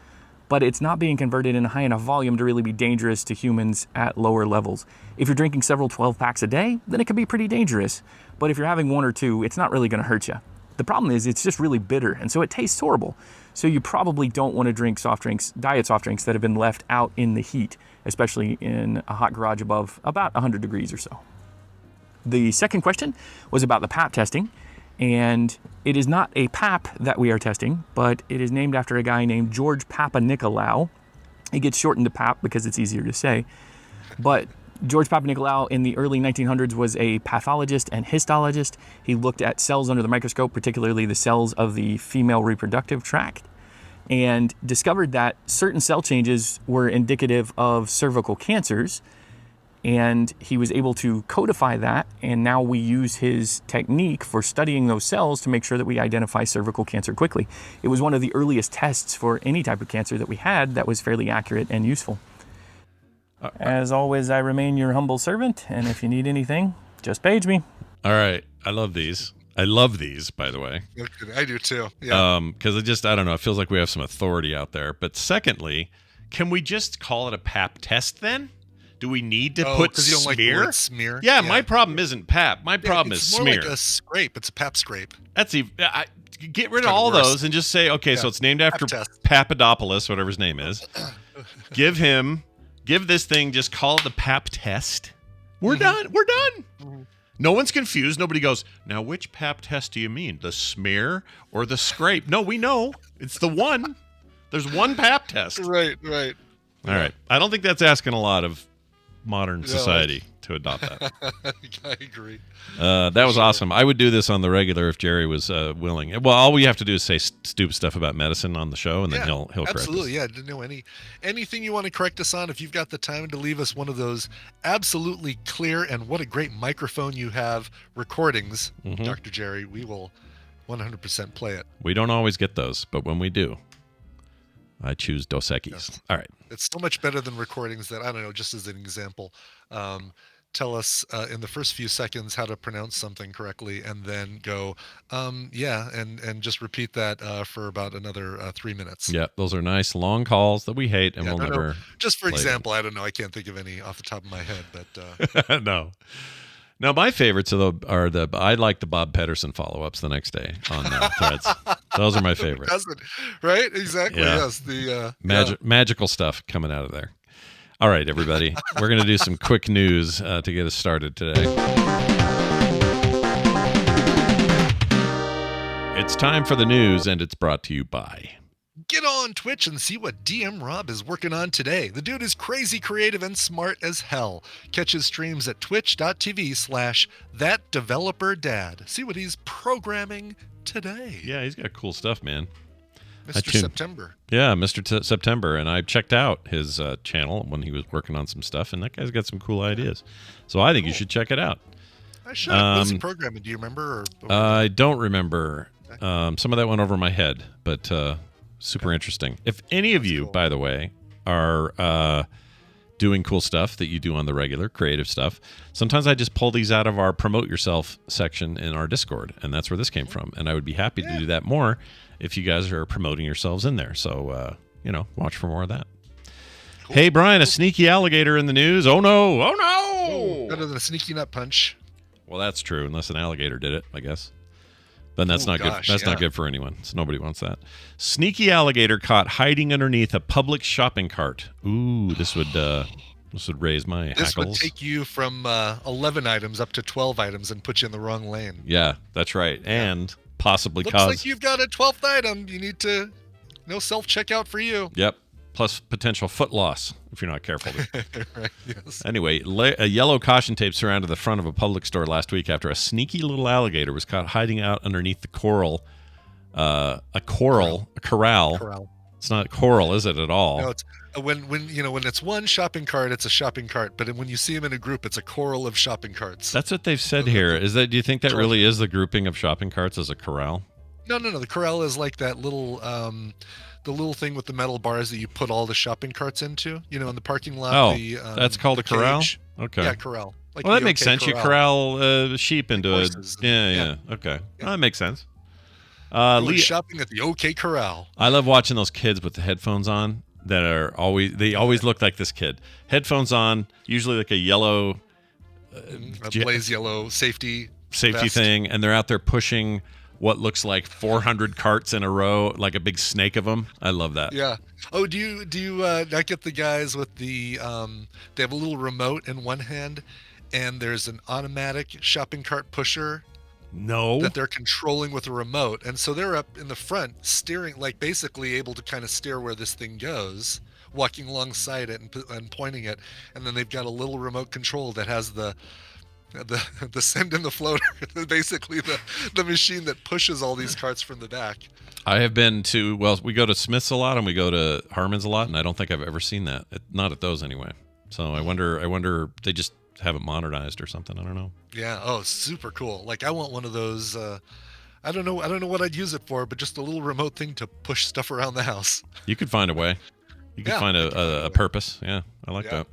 but it's not being converted in a high enough volume to really be dangerous to humans at lower levels. If you're drinking several 12 packs a day, then it can be pretty dangerous. But if you're having 1 or 2, it's not really going to hurt you. The problem is it's just really bitter, and so it tastes horrible. So you probably don't want to drink soft drinks, diet soft drinks that have been left out in the heat, especially in a hot garage above about 100 degrees or so. The second question was about the PAP testing, and it is not a PAP that we are testing, but it is named after a guy named George Papanicolaou. It gets shortened to PAP because it's easier to say, but George Papanicolaou in the early 1900s was a pathologist and histologist. He looked at cells under the microscope, particularly the cells of the female reproductive tract, and discovered that certain cell changes were indicative of cervical cancers. And he was able to codify that, and now we use his technique for studying those cells to make sure that we identify cervical cancer quickly. It was one of the earliest tests for any type of cancer that we had that was fairly accurate and useful. As always, I remain your humble servant, and if you need anything, just page me. All right. I love these. I love these, by the way. I do too. Yeah. Because I don't know, it feels like we have some authority out there. But secondly, can we just call it a PAP test then? Do we need to put because you don't like the smear? word smear? Yeah, my problem isn't PAP. My problem is it's more smear. like a scrape. It's a PAP scrape. That's get rid of all those and just say, okay, so it's named after Papadopoulos, whatever his name is. Give this thing, just call it the PAP test. We're done. We're done. Mm-hmm. No one's confused. Nobody goes, now which PAP test do you mean? The smear or the scrape? No, we know. It's the one. There's one PAP test. Right. All right. I don't think that's asking a lot of modern society to adopt that. I agree. That was awesome. I would do this on the regular if Jerry was willing. Well, all we have to do is say stupid stuff about medicine on the show, and then he'll correct us. Absolutely, yeah. Didn't know anything you want to correct us on. If you've got the time to leave us one of those absolutely clear and what a great microphone you have recordings, Dr. Jerry, we will 100% play it. We don't always get those, but when we do, I choose Dos Equis. All right. It's so much better than recordings that, I don't know, just as an example, tell us in the first few seconds how to pronounce something correctly, and then go, yeah, and just repeat that for about another 3 minutes. Yeah, those are nice long calls that we hate, and Yeah, we'll no, never. just for play them. example, I don't know. I can't think of any off the top of my head, but No. No, my favorites are the I like the Bob Pedersen follow-ups the next day on Threads. Those are my favorites. doesn't right? Exactly. Yeah. Yes. The Magical stuff coming out of there. All right, everybody. We're going to do some quick news to get us started today. It's time for the news, and it's brought to you by... Get on Twitch and see what DM Rob is working on today. The dude is crazy creative and smart as hell. Catch his streams at twitch.tv/thatdeveloperdad. See what he's programming today. Yeah, he's got cool stuff, man. Mr. September. Yeah, Mr. September. And I checked out his channel when he was working on some stuff, and that guy's got some cool ideas. So I think you should check it out. I should. What is he programming? Do you remember? I don't remember. Some of that went over my head, but super interesting. If any of you, by the way, are doing cool stuff that you do on the regular, creative stuff, sometimes I just pull these out of our promote yourself section in our Discord, and that's where this came from. And I would be happy to do that more if you guys are promoting yourselves in there. So, watch for more of that. Cool. Hey, Brian, a sneaky alligator in the news. Oh, no. Oh, no. Better than a sneaky nut punch. Well, that's true, unless an alligator did it, I guess. Then that's not good. That's not good for anyone. So nobody wants that. Sneaky alligator caught hiding underneath a public shopping cart. Ooh, this would raise my hackles. This would take you from 11 items up to 12 items and put you in the wrong lane. Yeah, that's right. And possibly Looks cause... like you've got a 12th item. You need to... No self-checkout for you. Yep. Plus potential foot loss if you're not careful. Right, yes. Anyway, a yellow caution tape surrounded the front of a Publix store last week after a sneaky little alligator was caught hiding out underneath the corral. A corral. It's not coral, is it at all? No, it's when it's one shopping cart, it's a shopping cart. But when you see them in a group, it's a coral of shopping carts. That's what they've said here. Do you think that really is the grouping of shopping carts as a corral? No. The corral is like that little, the little thing with the metal bars that you put all the shopping carts into. In the parking lot. Oh, that's called a corral. Cage. Okay. Yeah, corral. Like well, that makes sense. Corral. You corral sheep into a. Yeah. Okay. Yeah. Well, that makes sense. Shopping at the OK Corral. I love watching those kids with the headphones on that are always look like this kid. Headphones on, usually like a yellow, a blaze yellow safety vest thing, and they're out there pushing what looks like 400 carts in a row, like a big snake of them. I love that. Yeah. Oh, do you not get the guys with the they have a little remote in one hand, and there's an automatic shopping cart pusher. No. That they're controlling with a remote. And so they're up in the front steering, like basically able to kind of steer where this thing goes, walking alongside it and pointing it. And then they've got a little remote control that has the send and the floater, basically the machine that pushes all these carts from the back. I have been to, we go to Smith's a lot and we go to Harmon's a lot, and I don't think I've ever seen that. Not at those anyway. So I wonder they just haven't modernized or something. I don't know. Yeah. Oh, super cool. Like I want one of those. I don't know what I'd use it for, but just a little remote thing to push stuff around the house. You could find a way. You could find a purpose. Yeah, I like that.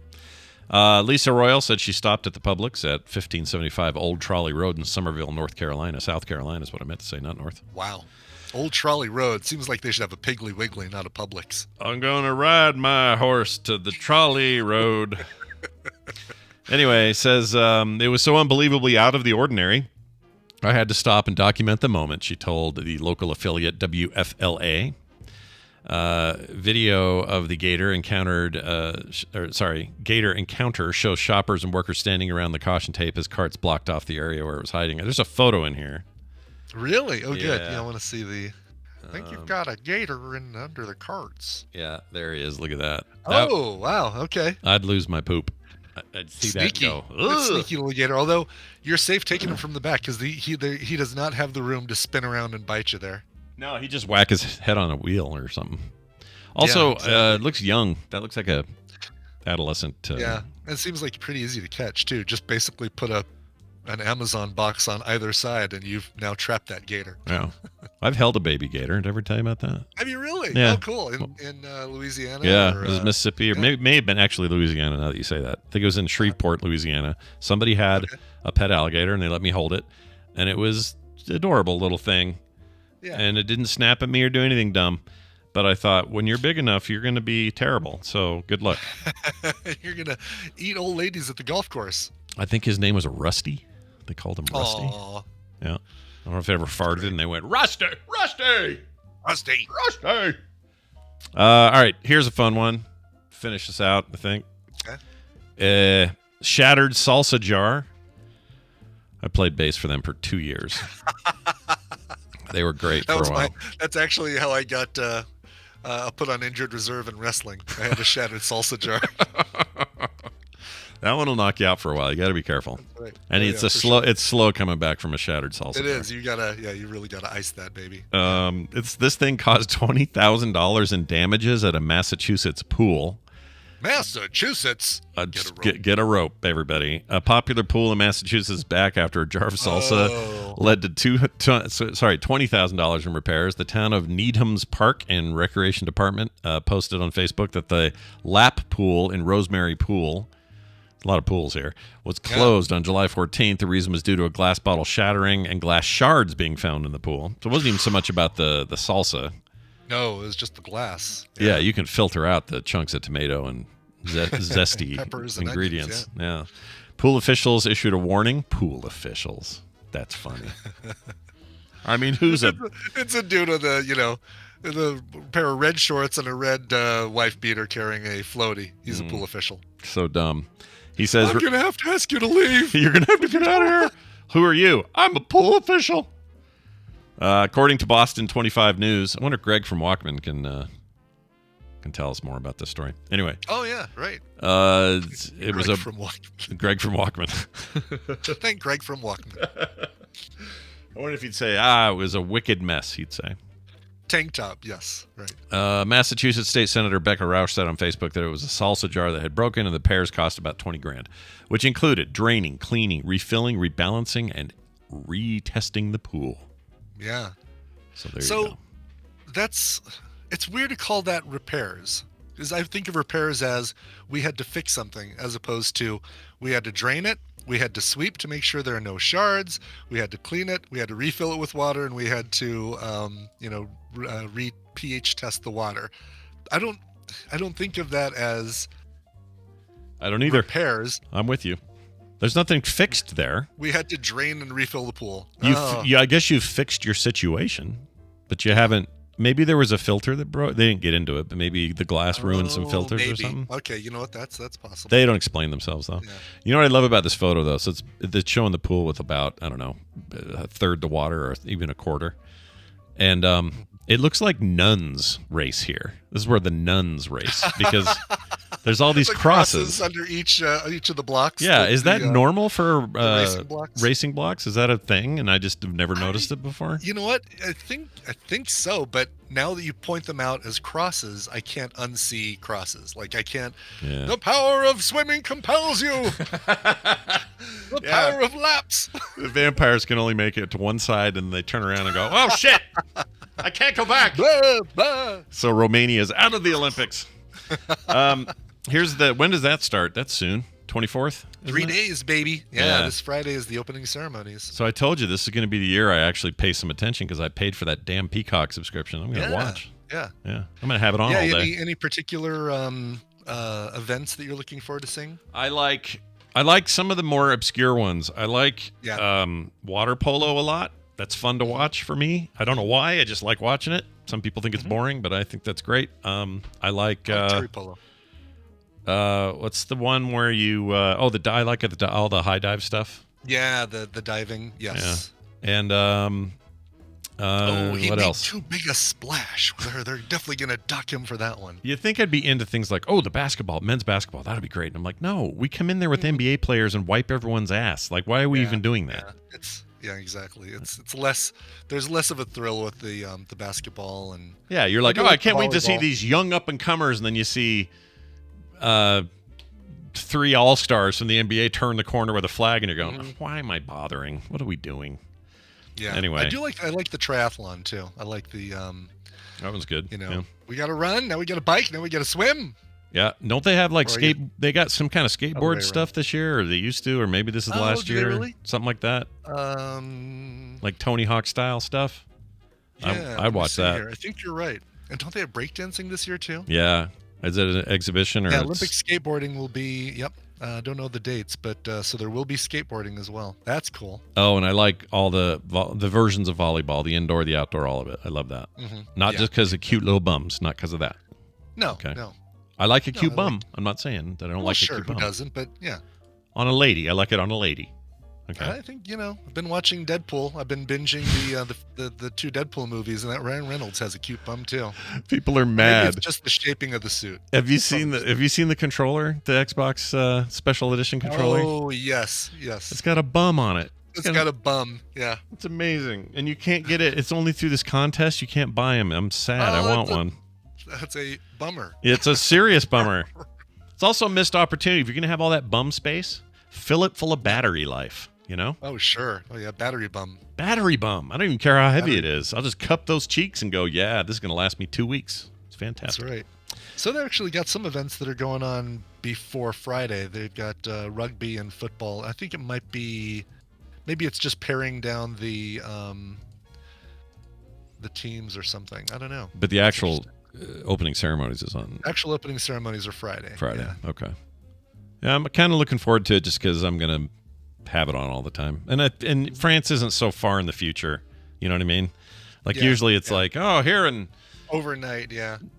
Lisa Royal said she stopped at the Publix at 1575 Old Trolley Road in Somerville, North Carolina. South Carolina is what I meant to say, not North. Wow. Old Trolley Road. Seems like they should have a Piggly Wiggly, not a Publix. I'm going to ride my horse to the trolley road. Anyway, says it was so unbelievably out of the ordinary, I had to stop and document the moment, she told the local affiliate WFLA. Video of the gator encounter shows shoppers and workers standing around the caution tape as carts blocked off the area where it was hiding. There's a photo in here. Really? Oh, good. Yeah, I want to see the... I think you've got a gator under the carts. Yeah, there he is. Look at that. Oh, wow. Okay. I'd lose my poop. I'd see sneaky. That go. That's sneaky little gator. Although you're safe taking him from the back because he does not have the room to spin around and bite you there. No, he just whack his head on a wheel or something. Also, yeah, exactly. It looks young. That looks like a adolescent. Yeah, and it seems like pretty easy to catch too. Just basically put an Amazon box on either side, and you've now trapped that gator. Yeah, I've held a baby gator. Did I ever tell you about that? Have you really? really? Yeah. Oh, cool. In Louisiana? Yeah, or, it was Mississippi, or may have been actually Louisiana. Now that you say that, I think it was in Shreveport, Louisiana. Somebody had a pet alligator, and they let me hold it, and it was an adorable little thing. Yeah. And it didn't snap at me or do anything dumb. But I thought, when you're big enough, you're going to be terrible. So good luck. You're gonna eat old ladies at the golf course. I think his name was Rusty. They called him Rusty. Aw. Yeah. I don't know if they ever farted and they went, Rusty, Rusty, Rusty. Rusty. All right, here's a fun one. Finish this out, I think. Okay. Shattered Salsa Jar. I played bass for them for 2 years. They were great for a while. That's actually how I got put on injured reserve in wrestling. I had a shattered salsa jar. That one will knock you out for a while. You got to be careful. That's right. And it's slow coming back from a shattered salsa. It is. You really gotta ice that baby. This thing caused $20,000 in damages at a Massachusetts pool. Massachusetts. Get a rope, everybody. A popular pool in Massachusetts is back after a jar of salsa led to $20,000 in repairs. The town of Needham's Park and Recreation Department posted on Facebook that the lap pool in Rosemary Pool, a lot of pools here, was closed on July 14th. The reason was due to a glass bottle shattering and glass shards being found in the pool. So it wasn't even so much about the salsa. No, it was just the glass. Yeah, you can filter out the chunks of tomato and zesty Peppers and ingredients. onions, Yeah. Pool officials issued a warning. Pool officials. That's funny. I mean, who's a... It's a dude with a pair of red shorts and a red wife beater carrying a floaty. He's a pool official. So dumb. He says... I'm going to have to ask you to leave. You're going to have to get out of here. Who are you? I'm a pool official. According to Boston 25 News, I wonder if Greg from Walkman can tell us more about this story. Anyway. Oh yeah, right. It was Greg from Walkman. Thank Greg from Walkman. I wonder if he'd say, it was a wicked mess, he'd say. Tank top, yes, right. Massachusetts State Senator Becca Rausch said on Facebook that it was a salsa jar that had broken and the repairs cost about $20,000, which included draining, cleaning, refilling, rebalancing, and retesting the pool. Yeah. So there you go. It's weird to call that repairs, because I think of repairs as we had to fix something, as opposed to we had to drain it, we had to sweep to make sure there are no shards, we had to clean it, we had to refill it with water, and we had to pH test the water. I don't think of that as I don't either. Repairs. I'm with you. There's nothing fixed there. We had to drain and refill the pool. I guess you've fixed your situation, but you haven't. Maybe there was a filter that broke. They didn't get into it, but maybe the glass ruined some filters or something. Okay, you know what? That's possible. They don't explain themselves, though. Yeah. You know what I love about this photo, though? So it's showing the pool with about, I don't know, a third the water or even a quarter. And it looks like nuns race here. This is where the nuns race because there's all these crosses under each of the blocks. Yeah, is that normal for racing blocks? Is that a thing? And I just have never noticed it before. You know what? I think so. But now that you point them out as crosses, I can't unsee crosses. Like I can't. Yeah. The power of swimming compels you. The power of laps. The vampires can only make it to one side, and they turn around and go, "Oh shit! I can't go back." Blah, blah. So Romania is out of the Olympics. When does that start? That's soon. 24th? 3 days, baby. Yeah, this Friday is the opening ceremonies. So I told you this is going to be the year I actually pay some attention because I paid for that damn Peacock subscription. I'm going to watch. Yeah. I'm going to have it on all day. Any particular events that you're looking forward to seeing? I like some of the more obscure ones. I like water polo a lot. That's fun to watch for me. I don't know why. I just like watching it. Some people think it's boring, but I think that's great. I like terry polo. What's the one where you? I like all the high dive stuff. Yeah, the diving. Yes. Yeah. And he what made else? Too big a splash. They're definitely gonna dock him for that one. You think I'd be into things like the men's basketball? That'd be great. And I'm like, no, we come in there with NBA players and wipe everyone's ass. Like, why are we even doing that? Yeah, exactly. It's less. There's less of a thrill with the basketball and. Yeah, you're like, I can't wait to see these young up and comers, and then you see, 3 all-stars from the NBA turn the corner with a flag, and you're going, why am I bothering? What are we doing? Yeah. Anyway, I like the triathlon too. I like the That was good. We got to run. Now we got to bike. Now we got to swim. Yeah. Don't they have like Or they got some kind of way skateboard around. stuff this year, or they used to, or maybe this is last do they year. really? Something like that. Like Tony Hawk style stuff. Yeah, I'd watch that. Here. I think you're right. And don't they have breakdancing this year too? Yeah. Is it an exhibition or? Yeah, Olympic skateboarding will be. Yep. Don't know the dates, but so there will be skateboarding as well. That's cool. Oh, and I like all the versions of volleyball, the indoor, the outdoor, all of it. I love that. Mm-hmm. Not just because of cute little bums, not because of that. No, Okay. no. I like a cute bum. I'm not saying that I don't like Sure, a cute who bum. doesn't? But yeah. On a lady. I like it on a lady. Okay. I think I've been watching Deadpool. I've been binging the 2 Deadpool movies, and that Ryan Reynolds has a cute bum too. People are Maybe mad. it's just the shaping of the suit. Have you seen the controller, the Xbox special edition controller? Oh yes. It's got a bum on it. It's got a bum. Yeah. It's amazing, and you can't get it. It's only through this contest. You can't buy them. I'm sad. I want one. That's a bummer. It's a serious bummer. It's also a missed opportunity. If you're gonna have all that bum space, fill it full of battery life. Oh sure. Oh yeah, battery bum. Battery bum. I don't even care how heavy it is. I'll just cup those cheeks and go, yeah, this is going to last me 2 weeks. It's fantastic. That's right. So they actually got some events that are going on before Friday. They've got rugby and football. I think it might be, maybe it's just paring down the teams or something. I don't know. But the actual opening ceremonies is on. Actual opening ceremonies are Friday. Yeah. Okay. Yeah, I'm kind of looking forward to it just because I'm going to have it on all the time, and France isn't so far in the future, you know what I mean? Like usually it's like, oh, here in overnight,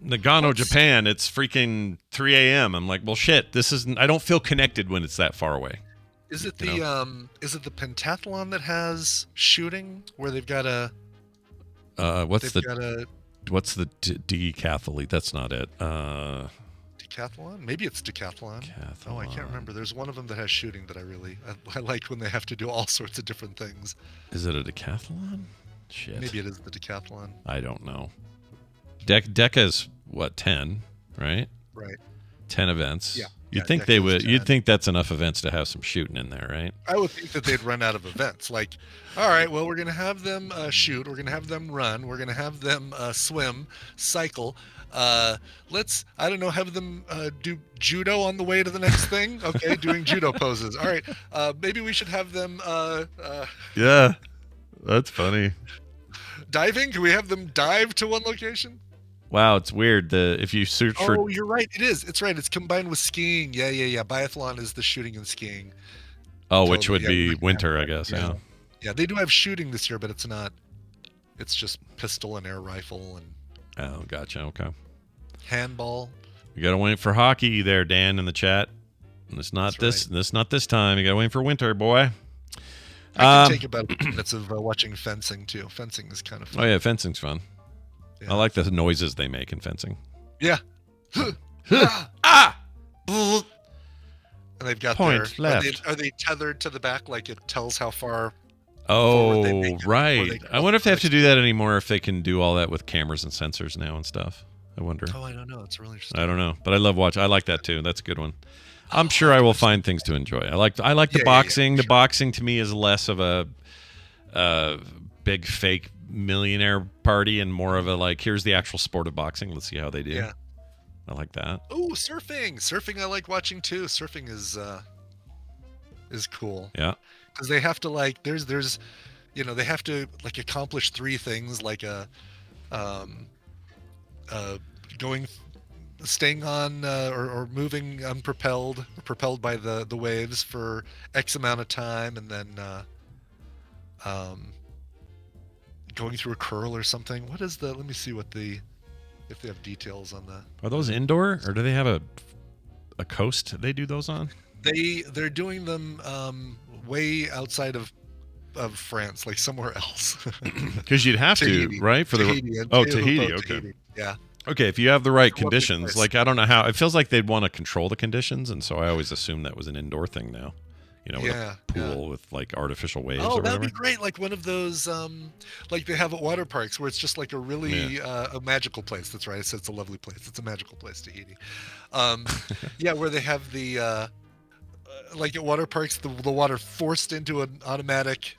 Nagano, Japan, it's freaking 3 a.m. I'm like, well, shit, this isn't. I don't feel connected when it's that far away. Is it the pentathlon that has shooting where they've got a? What's the decathlete? That's not it. Decathlon? Maybe it's decathlon. Oh, I can't remember. There's one of them that has shooting that I like when they have to do all sorts of different things. Is it a decathlon? Shit. Maybe it is the decathlon. I don't know. Deca's what, 10, right? Right. 10 events. Yeah. You'd think they would. 10. You'd think that's enough events to have some shooting in there, right? I would think that they'd run out of events. Like, all right, well, we're going to have them shoot. We're going to have them run. We're going to have them swim, cycle. Let's, I don't know, have them do judo on the way to the next thing. Okay, doing judo poses. All right, maybe we should have them. Yeah, that's funny. Diving? Can we have them dive to one location? Wow, it's weird. If you search for. Oh, you're right. It is. It's right. It's combined with skiing. Yeah. Biathlon is the shooting and skiing. Oh, totally. Which would be winter, I guess. Yeah. Yeah, they do have shooting this year, but it's not. It's just pistol and air rifle and. Oh, gotcha. Okay. Handball. You gotta wait for hockey there, Dan, in the chat. And it's not this. Right. It's not this time. You gotta wait for winter, boy. I can take about minutes of watching fencing too. Fencing is kind of fun. Oh yeah, fencing's fun. Yeah. I like the noises they make in fencing. Yeah. Ah! And they've got point left. Are they tethered to the back like it tells how far? Oh, right. I wonder if they have to do that anymore. If they can do all that with cameras and sensors now and stuff. I wonder. Oh, I don't know. It's really interesting. I don't know, but I love watching. I like that too. That's a good one. I'm sure I will find things to enjoy. I like the boxing. Yeah, the sure. Boxing to me is less of a big fake millionaire party and more of a like, here's the actual sport of boxing. Let's see how they do. Yeah. I like that. Oh, surfing. Surfing I like watching too. Surfing is cool. Yeah. Because they have to like there's they have to like accomplish 3 things like staying on or moving unpropelled, propelled by the waves for X amount of time, and then going through a curl or something. What is let me see if they have details on that. Are those indoor or do they have a coast they do those on? They're doing them way outside of France, like somewhere else. Because you'd have Tahiti. to, right? For Tahiti, Tahiti. Okay. Tahiti. Yeah. Okay, if you have the right conditions, like I don't know how it feels like they'd want to control the conditions, and so I always assume that was an indoor thing now. With a pool with like artificial waves. Oh, or whatever. that'd be great! Like one of those, like they have at water parks, where it's just like a really a magical place. That's right. I said it's a lovely place. It's a magical place, Tahiti. Where they have the like at water parks, the water forced into an automatic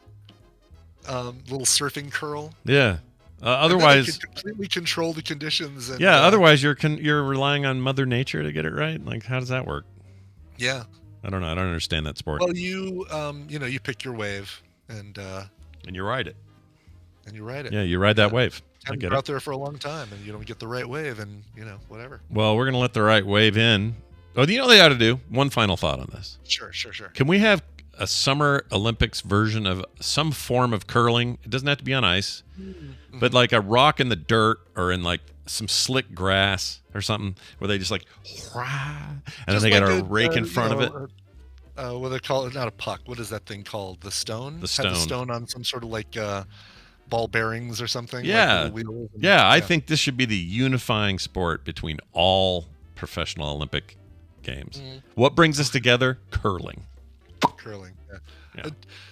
little surfing curl. Yeah. Otherwise, could completely control the conditions. And, otherwise you're relying on Mother Nature to get it right. Like, how does that work? Yeah. I don't know. I don't understand that sport. Well, you pick your wave and you ride it. And you ride it. Yeah, you ride that wave. And you're out there for a long time, and you don't get the right wave, and whatever. Well, we're gonna let the right wave in. Oh, you know what they ought to do? One final thought on this. Sure. Can we have a Summer Olympics version of some form of curling? It doesn't have to be on ice, but like a rock in the dirt or in like some slick grass or something where they just like, and then they got a rake in front of it. What they call it? Not a puck. What is that thing called? The stone. The stone. Have the stone on some sort of like ball bearings or something. Yeah. Like wheels I think this should be the unifying sport between all professional Olympic games. What brings us together? Curling. Yeah.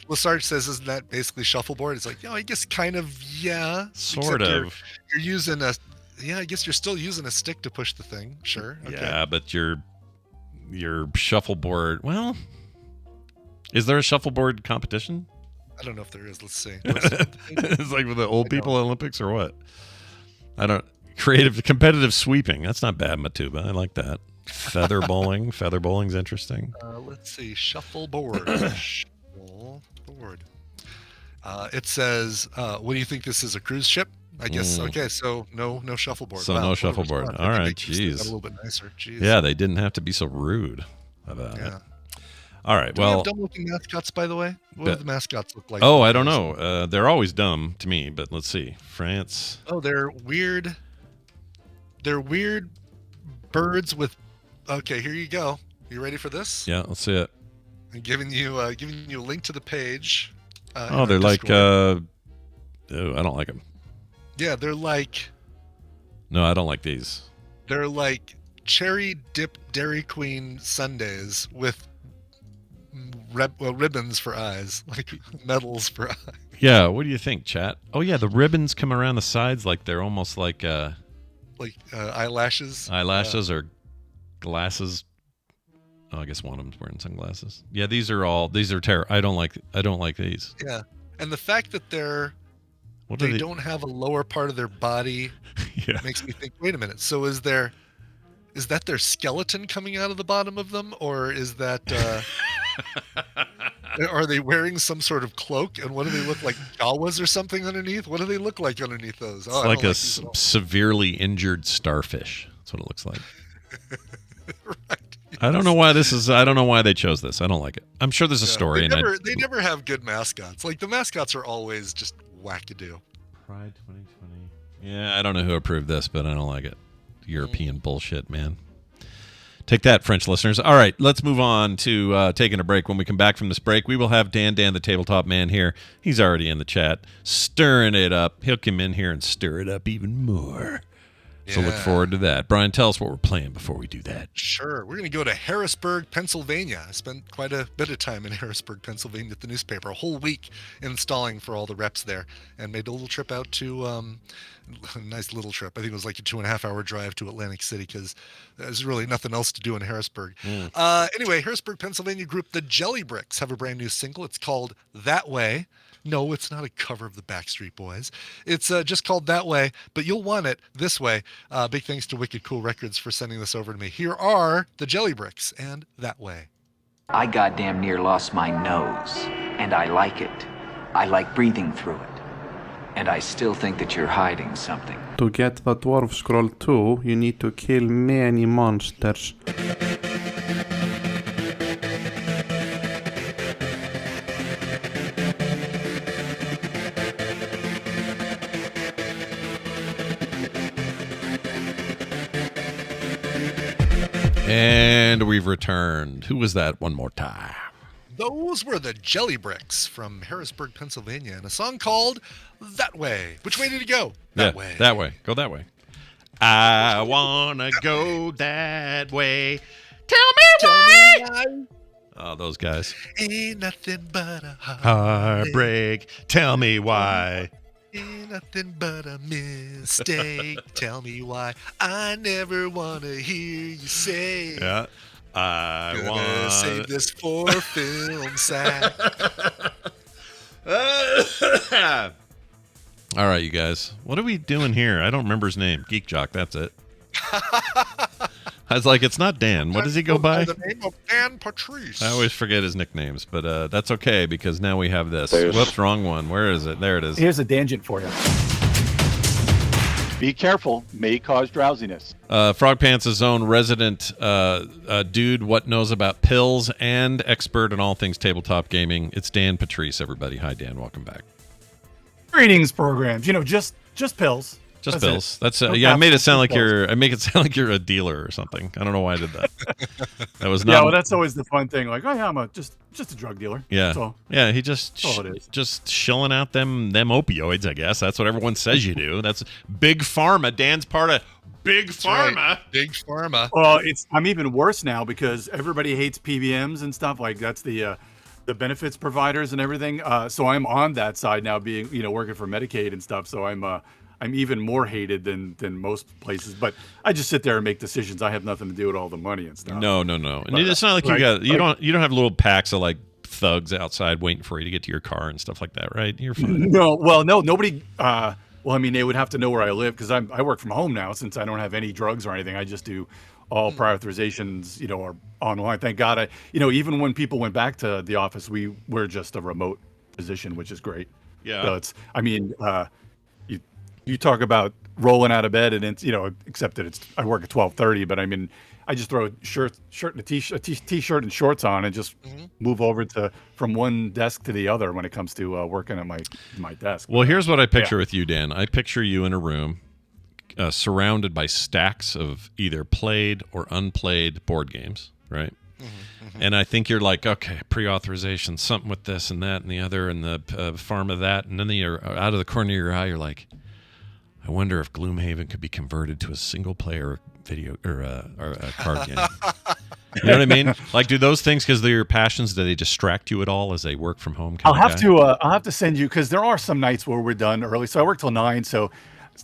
Lesarge says, isn't that basically shuffleboard? It's like, I guess kind of, yeah. Sort of. You're using I guess you're still using a stick to push the thing. Sure. Okay. Yeah, but your shuffleboard, well, is there a shuffleboard competition? I don't know if there is. Let's see. It's like with the old people Olympics or what? I don't. Competitive sweeping. That's not bad, Matuba. I like that. Feather bowling. Feather bowling's interesting. Let's see. Shuffleboard. It says, what do you think this is, a cruise ship? I guess. Okay, so no shuffleboard. So no shuffleboard. All right, jeez. A little bit nicer. Jeez. Yeah, they didn't have to be so rude about it. All right, well. Do we have dumb-looking mascots, by the way? What do the mascots look like? Oh, I don't know. They're always dumb to me, but let's see. France. Oh, they're weird. They're weird birds with. Okay, here you go. You ready for this? Yeah, let's see it. I'm giving you a link to the page. They're like. I don't like them. Yeah, they're like. No, I don't like these. They're like cherry dip Dairy Queen sundaes with ribbons for eyes, like medals for eyes. Yeah, what do you think, chat? Oh yeah, the ribbons come around the sides like they're almost like eyelashes. Eyelashes or glasses. Oh, I guess one of them's wearing sunglasses. Yeah, these are terrible. I don't like these. Yeah, and the fact that they don't have a lower part of their body makes me think, wait a minute. So is that their skeleton coming out of the bottom of them, or is that are they wearing some sort of cloak? And what do they look like? Jawas or something underneath? What do they look like underneath those? It's like a severely injured starfish. That's what it looks like. Right. I don't know why I don't know why they chose this. I don't like it. I'm sure there's a story in it. They never have good mascots. Like the mascots are always just wackadoo. Pride 2020. Yeah, I don't know who approved this, but I don't like it. European bullshit, man. Take that, French listeners. All right, let's move on to taking a break. When we come back from this break, we will have Dan, the tabletop man, here. He's already in the chat, stirring it up. He'll come in here and stir it up even more. So look forward to that. Brian, tell us what we're playing before we do that. Sure. We're going to go to Harrisburg, Pennsylvania. I spent quite a bit of time in Harrisburg, Pennsylvania at the newspaper, a whole week installing for all the reps there, and made a little trip out to a nice little trip. I think it was like a 2.5-hour drive to Atlantic City because there's really nothing else to do in Harrisburg. Anyway, Harrisburg, Pennsylvania group The Jelly Bricks have a brand new single. It's called That Way. No, it's not a cover of the Backstreet Boys. It's just called That Way, but you'll want it this way. Big thanks to Wicked Cool Records for sending this over to me. Here are The Jelly Bricks and That Way. I goddamn near lost my nose, and I like it. I like breathing through it. And I still think that you're hiding something. To get the Dwarf Scroll 2, you need to kill many monsters. And we've returned. Who was that one more time? Those were the Jelly Bricks from Harrisburg, Pennsylvania, and a song called That Way. Which way did it go? That way. That way. Go that way. I want to go that way. Tell me why. Oh, those guys. Ain't nothing but a heartbreak. Tell me why. Ain't nothing but a mistake. Tell me why. I never want to hear you say. Yeah. I want to save this for film sack. All right, you guys. What are we doing here? I don't remember his name. Geek Jock, that's it. I was like, it's not Dan. What does he go by? The name of Dan Patrice. I always forget his nicknames, but that's okay because now we have this. Whoops, wrong one. Where is it? There it is. Here's a tangent for you. Be careful, may cause drowsiness. Frog Pants' own resident dude, what knows about pills, and expert in all things tabletop gaming. It's Dan Patrice, everybody. Hi, Dan. Welcome back. Greetings programs. Just pills. Just That's pills. it. That's No yeah. I made it capsules, sound like pills. I make it sound like you're a dealer or something. I don't know why I did that. That was Yeah, not. well, that's always the fun thing. Like, oh yeah, I'm just a drug dealer. Yeah, That's all. yeah. He just That's all it is. just shilling out them opioids. I guess that's what everyone says you do. That's big pharma. Dan's part of big pharma. Right. Big pharma. Well, I'm even worse now because everybody hates PBMs and stuff. Like that's the benefits providers and everything. So I'm on that side now, being working for Medicaid and stuff. So I'm even more hated than most places. But I just sit there and make decisions. I have nothing to do with all the money and stuff. No. And it's not like you don't have little packs of like thugs outside waiting for you to get to your car and stuff like that, right? You're fine. No, nobody. Well, I mean, they would have to know where I live because I work from home now since I don't have any drugs or anything. I just do all prior authorizations, are online. Thank God. Even when people went back to the office, we're just a remote position, which is great. Yeah. So you talk about rolling out of bed and it's, except that I work at 12:30, but I mean, I just throw a shirt and a t-shirt and shorts on and just move over from one desk to the other when it comes to working at my desk. Well, here's what I picture with you, Dan. I picture you in a room surrounded by stacks of either played or unplayed board games, right? And I think you're like, okay, pre-authorization, something with this and that and the other and the pharma that. And then you're out of the corner of your eye, you're like, I wonder if Gloomhaven could be converted to a single-player video or a card game. You know what I mean? Like, do those things, because they're your passions, do they distract you at all as a work from home kind of guy? I'll have to send you because there are some nights where we're done early. So I work till 9. So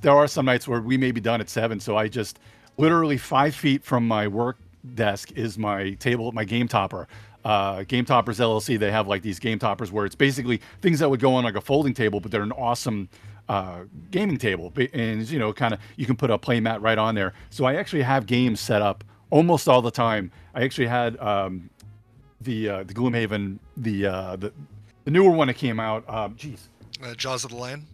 there are some nights where we may be done at 7. So I just literally 5 feet from my work desk is my table, my game topper. Game Toppers LLC. They have like these game toppers where it's basically things that would go on like a folding table, but they're an awesome gaming table, and kind of you can put a play mat right on there. So I actually have games set up almost all the time. I actually had the Gloomhaven, the newer one that came out. Jaws of the Lion.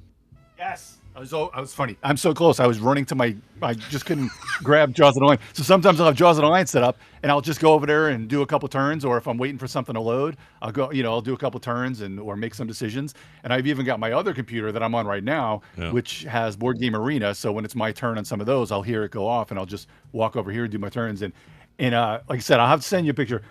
Yes, I was funny. I'm so close. I was running to I just couldn't grab Jaws of the Lion. So sometimes I'll have Jaws of the Lion set up, and I'll just go over there and do a couple turns. Or if I'm waiting for something to load, I'll go. I'll do a couple turns or make some decisions. And I've even got my other computer that I'm on right now, which has Board Game Arena. So when it's my turn on some of those, I'll hear it go off, and I'll just walk over here and do my turns. And like I said, I'll have to send you a picture.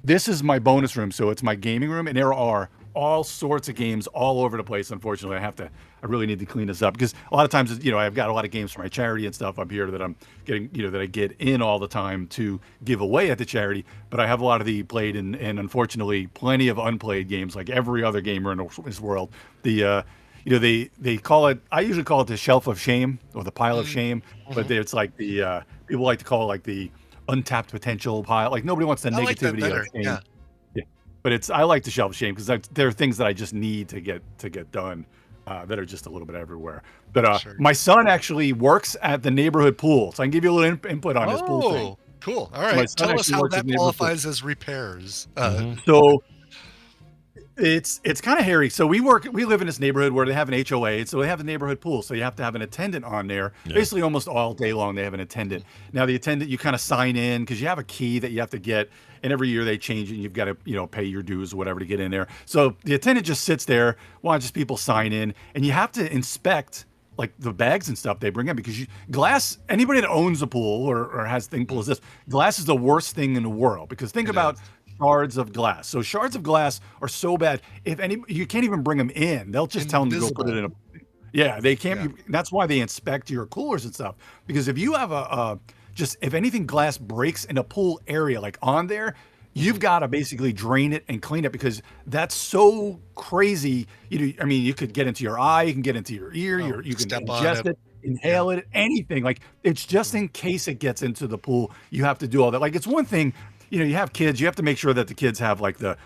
This is my bonus room, so it's my gaming room, and there are all sorts of games all over the place. Unfortunately, I really need to clean this up because a lot of times, I've got a lot of games for my charity and stuff up here that I'm getting, that I get in all the time to give away at the charity. But I have a lot of the played and unfortunately plenty of unplayed games, like every other gamer in this world. They call it, I usually call it the shelf of shame or the pile of shame, but it's like the people like to call it like the untapped potential pile. Like nobody wants the negativity of shame. Yeah. But I like the shelf of shame because there are things that I just need to get done that are just a little bit everywhere. But Sure. My son actually works at the neighborhood pool, so I can give you a little input on his pool thing. Cool. All My right. son Tell us actually how works at that the neighborhood pool. qualifies as repairs. So it's kind of hairy. So we live in this neighborhood where they have an HOA, so they have a neighborhood pool. So you have to have an attendant on there. Yeah. Basically, almost all day long they have an attendant. Now the attendant, you kind of sign in because you have a key that you have to get, and every year they change it. And you've got to pay your dues or whatever to get in there. So the attendant just sits there, watches people sign in, and you have to inspect like the bags and stuff they bring in because glass. Anybody that owns a pool or has pool as this, glass is the worst thing in the world because think about shards of glass. So shards of glass are so bad. You can't even bring them in. They'll just tell them to go put it in a. Yeah, they can't. Yeah. That's why they inspect your coolers and stuff. Because if you have if anything glass breaks in a pool area like on there, you've got to basically drain it and clean it because that's so crazy. You could get into your eye, you can get into your ear, you can ingest it, inhale it, anything. Like it's just in case it gets into the pool, you have to do all that. Like it's one thing. you have kids, you have to make sure that the kids have like the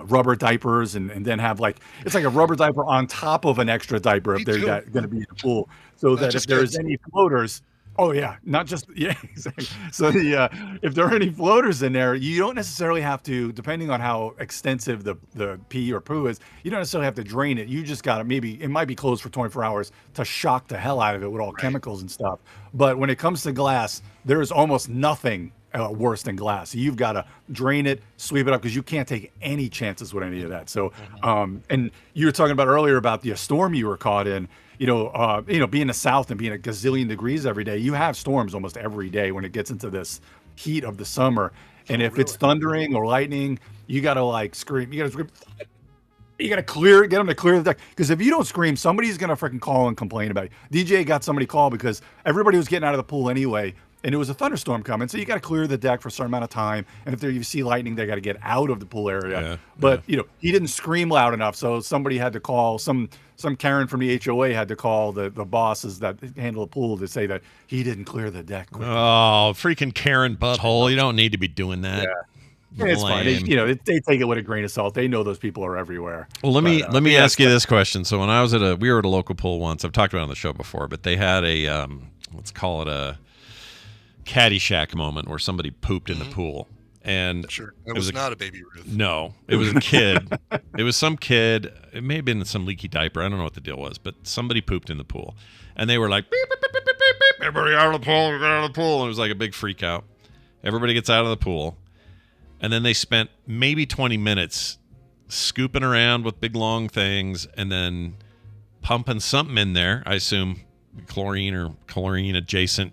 rubber diapers and then have like, it's like a rubber diaper on top of an extra diaper if they're going to be in the pool. So that if there's any floaters, oh yeah, not just, yeah, exactly. So if there are any floaters in there, you don't necessarily have to, depending on how extensive the pee or poo is, you don't necessarily have to drain it. You just got to, it might be closed for 24 hours to shock the hell out of it with all chemicals and stuff. But when it comes to glass, there is almost nothing worse than glass. You've got to drain it, sweep it up, because you can't take any chances with any of that. So, and you were talking about earlier about the storm you were caught in. Being in the South and being a gazillion degrees every day, you have storms almost every day when it gets into this heat of the summer. And if it's thundering or lightning, you got to like scream. You got to scream. You got to get them to clear the deck. Because if you don't scream, somebody's going to freaking call and complain about it. DJ got somebody called because everybody was getting out of the pool anyway. And it was a thunderstorm coming, so you got to clear the deck for a certain amount of time. And if you see lightning, they got to get out of the pool area. Yeah, but he didn't scream loud enough, so somebody had to call some Karen from the HOA had to call the bosses that handle the pool to say that he didn't clear the deck quickly. Oh, freaking Karen butthole! You don't need to be doing that. Yeah. It's fine. They take it with a grain of salt. They know those people are everywhere. Well, let me ask you this question. So when I was we were at a local pool once. I've talked about it on the show before, but they had a let's call it a Caddyshack moment where somebody pooped in the pool, and it was not a baby Ruth. No, it was a kid. It was some kid. It may have been some leaky diaper. I don't know what the deal was, but somebody pooped in the pool, and they were like, beep, beep, beep, beep, beep, beep. Everybody out of the pool, get out of the pool, and it was like a big freak out. Everybody gets out of the pool, and then they spent maybe 20 minutes scooping around with big long things, and then pumping something in there. I assume chlorine or chlorine adjacent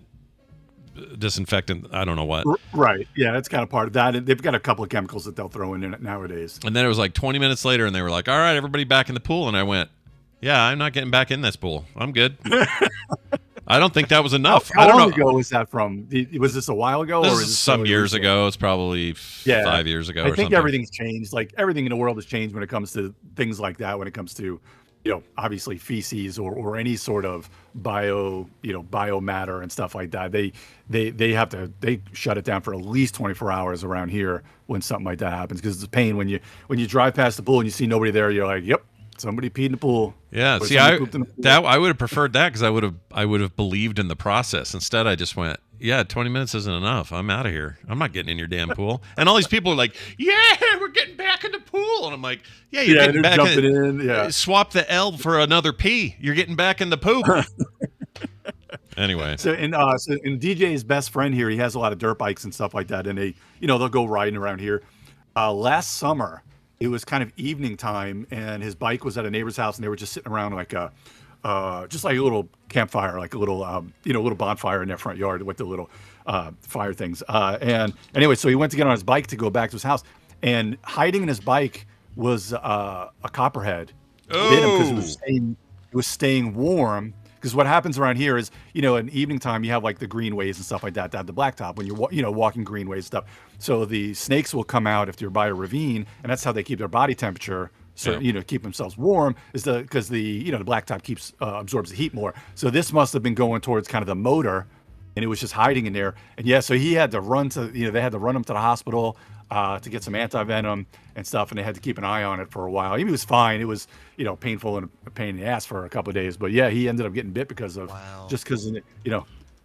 disinfectant, I don't know what. Right. Yeah, that's kind of part of that. And they've got a couple of chemicals that they'll throw in it nowadays. And then it was like 20 minutes later, and they were like, all right, everybody back in the pool. And I went, yeah, I'm not getting back in this pool. I'm good. I don't think that was enough. How long ago was that from? Was this a while ago? This is some years ago. It's probably 5 years ago. I think everything's changed. Like everything in the world has changed when it comes to things like that, when it comes to obviously feces or any sort of biomatter and stuff like that. They shut it down for at least 24 hours around here when something like that happens, because it's a pain when you drive past the pool and you see nobody there. You're like, yep, somebody peed in the pool. Yeah, see, I would have preferred that, because I would have believed in the process. Instead, I just went, yeah, 20 minutes isn't enough. I'm out of here. I'm not getting in your damn pool. And all these people are like, yeah, we're getting back in the pool. And I'm like, yeah, you're getting back in. Yeah. Swap the L for another P. You're getting back in the poop. Anyway. So DJ's best friend here, he has a lot of dirt bikes and stuff like that. And they'll go riding around here. Last summer, it was kind of evening time, and his bike was at a neighbor's house, and they were just sitting around like just like a little campfire, like a little, little bonfire in their front yard with the little fire things. And anyway, so he went to get on his bike to go back to his house, and hiding in his bike was a copperhead. Bit him because it was staying warm. Because what happens around here is, in evening time, you have like the greenways and stuff like that, to have the blacktop when you're, walking greenways and stuff. So the snakes will come out if you're by a ravine, and that's how they keep their body temperature. So, keep themselves warm, is because the blacktop absorbs the heat more. So this must have been going towards kind of the motor, and it was just hiding in there. And so he had to run they had to run him to the hospital to get some anti-venom and stuff, and they had to keep an eye on it for a while. He was fine. It was, painful and a pain in the ass for a couple of days. But yeah, he ended up getting bit because of, just because, if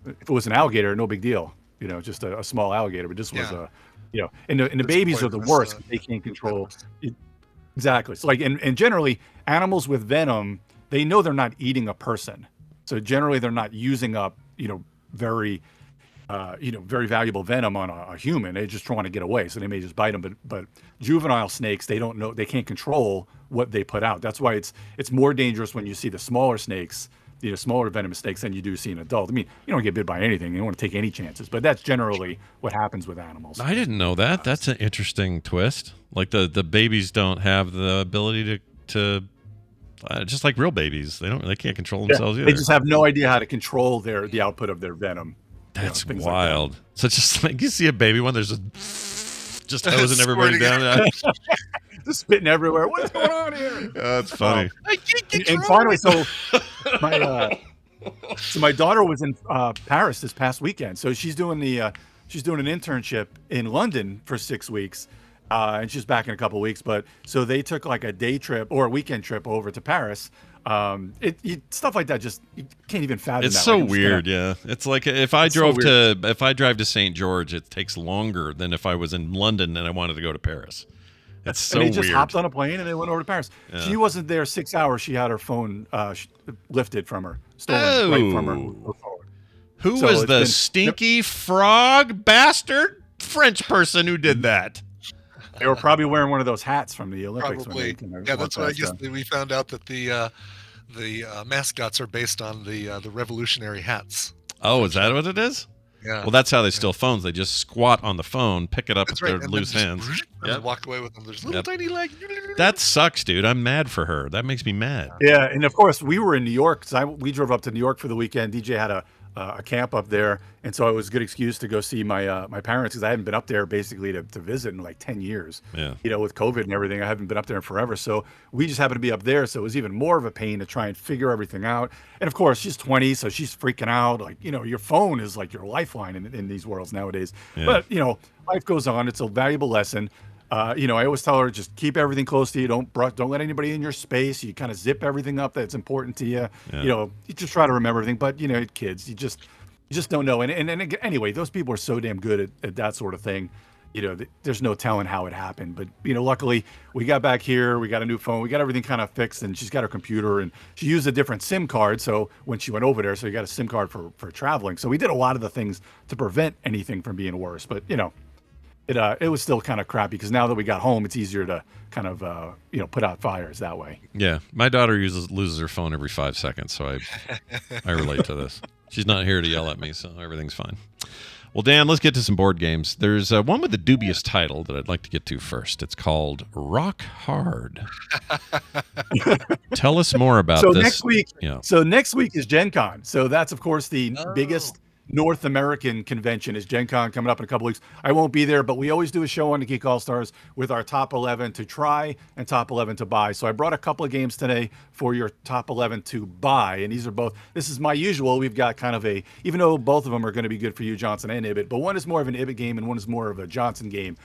it was an alligator, no big deal, just a small alligator. But this was and the babies are the worst. They can't control it. Exactly. So and generally animals with venom, they know they're not eating a person. So generally they're not using up, very valuable venom on a human. They just want to get away. So they may just bite them. But juvenile snakes, they don't know, they can't control what they put out. That's why it's more dangerous when you see the smaller snakes, smaller venomous snakes, than you do see an adult. I mean, you don't get bit by anything. You don't want to take any chances, but that's generally what happens with animals. I didn't know that. That's an interesting twist. Like the babies don't have the ability to just like real babies. They can't control themselves either. They just have no idea how to control the output of their venom. That's wild. Like that. So just like you see a baby one, there's just hosing everybody down. Just spitting everywhere. What's going on here? That's funny. And finally, my daughter was in Paris this past weekend. So she's doing she's doing an internship in London for 6 weeks. And she's back in a couple of weeks. But so they took like a day trip or a weekend trip over to Paris. Stuff like that, just you can't even fathom. It's that. so Like, weird. Yeah. It's like if I drive to St. George, it takes longer than if I was in London and I wanted to go to Paris. It's so and they weird. just hopped on a plane and they went over to Paris. Yeah. She wasn't there 6 hours. She had her phone lifted from her, stolen right from her. Who was the stinky frog bastard French person who did that? They were probably wearing one of those hats from the Olympics. Probably. Yeah, that's what I guess we found out that the mascots are based on the revolutionary hats. Oh, is that what it is? Yeah. Well, that's how they steal phones. They just squat on the phone, pick it up with their and loose then hands. And then walk away with them. There's little tiny legs. That sucks, dude. I'm mad for her. That makes me mad. Yeah, and of course we were in New York because we drove up to New York for the weekend. DJ had a camp up there, and so it was a good excuse to go see my my parents because I hadn't been up there basically to visit in like 10 years. Yeah. You know, with COVID and everything, I haven't been up there in forever. So we just happened to be up there, so it was even more of a pain to try and figure everything out. And of course, she's 20, so she's freaking out. Like, you know, your phone is like your lifeline in these worlds nowadays. Yeah. But you know, life goes on. It's a valuable lesson. You know, I always tell her just keep everything close to you. Don't let anybody in your space. You kind of zip everything up that's important to you. Yeah. You know, you just try to remember everything. But you know, kids, you just don't know. And anyway, those people are so damn good at that sort of thing. You know, there's no telling how it happened. But you know, luckily we got back here. We got a new phone. We got everything kind of fixed, and she's got her computer, and she used a different SIM card. So when she went over there, so you got a SIM card for traveling. So we did a lot of the things to prevent anything from being worse. But you know. It was still kind of crappy because now that we got home, it's easier to kind of you know, put out fires that way. Yeah, my daughter loses her phone every 5 seconds, so I relate to this. She's not here to yell at me, so everything's fine. Well, Dan, let's get to some board games. There's one with a dubious title that I'd like to get to first. It's called Rock Hard. Tell us more about this. Next week is Gen Con. So that's of course the biggest North American convention is Gen Con coming up in a couple weeks. I won't be there, but we always do a show on the Geek All-Stars with our top 11 to try and top 11 to buy. So I brought a couple of games today for your top 11 to buy. And these are both, this is my usual. We've got kind of a, even though both of them are going to be good for you, Johnson and Ibbett, but one is more of an Ibbett game and one is more of a Johnson game.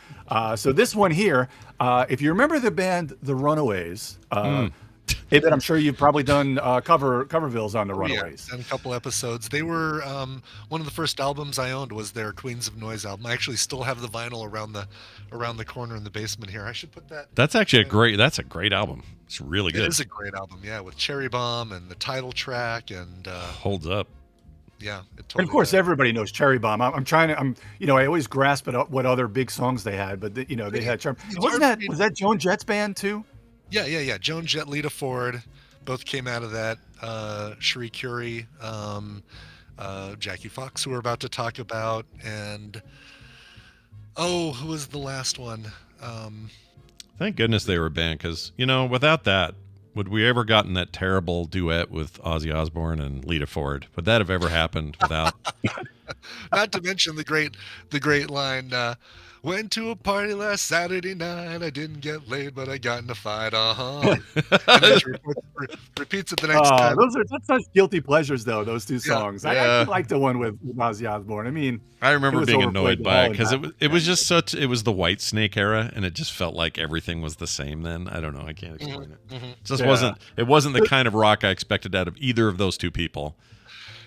So this one here, if you remember the band The Runaways, Ibbett, I'm sure you've probably done covervilles on the Runaways. Yeah, done a couple episodes. They were one of the first albums I owned was their Queens of Noise album. I actually still have the vinyl around the corner in the basement here. I should put that. That's actually a great album. It's really good. It is a great album, yeah, with Cherry Bomb and the title track and holds up. Yeah, it totally and of course, does. everybody knows Cherry Bomb. You know, I always grasp at what other big songs they had, but you know, they had Cherry. Was that Joan Jett's band too? Yeah. Joan Jett, Lita Ford, both came out of that. Cherie Currie, Jackie Fox, who we're about to talk about, and who was the last one? Thank goodness they were a band, because you know, without that, would we ever gotten that terrible duet with Ozzy Osbourne and Lita Ford? Would that have ever happened without? Not to mention the great line. Went to a party last Saturday night. I didn't get laid, but I got in a fight. And then she repeats it the next time. That's such guilty pleasures, though. Those two songs. Yeah. I actually like the one with Ozzy Osbourne. I mean, I remember being annoyed by it because it was just it was the White Snake era, and it just felt like everything was the same. Then I don't know. I can't explain it. Mm-hmm. It just wasn't. It wasn't the kind of rock I expected out of either of those two people.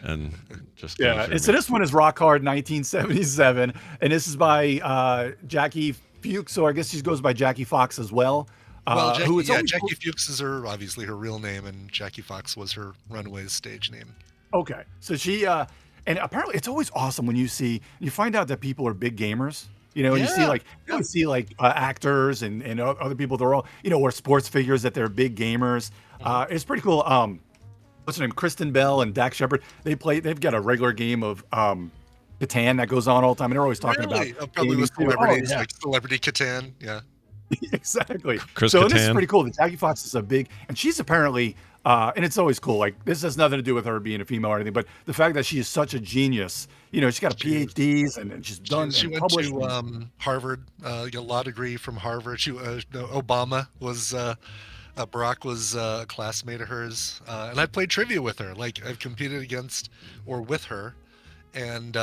And just so this one is Rock Hard 1977, and this is by Jackie Fuchs, so I guess she goes by Jackie Fox as well. Jackie Fuchs is obviously her real name, and Jackie Fox was her Runaways stage name. Okay, so she and apparently it's always awesome when you find out that people are big gamers. You know, and you see actors and other people. They're all, you know, or sports figures that they're big gamers. It's pretty cool. What's her name? Kristen Bell and Dax Shepard. They've got a regular game of Catan that goes on all the time, and they're always talking about probably with celebrities like Celebrity Catan. Yeah, exactly. Chris so Catan. This is pretty cool. The Jackie Fox is a big, and she's apparently, and it's always cool. Like this has nothing to do with her being a female or anything, but the fact that she is such a genius. You know, she's got a PhDs and she's done. She went to Harvard, got a law degree from Harvard. Obama was. Barack was a classmate of hers, and I played trivia with her. Like I've competed against or with her, and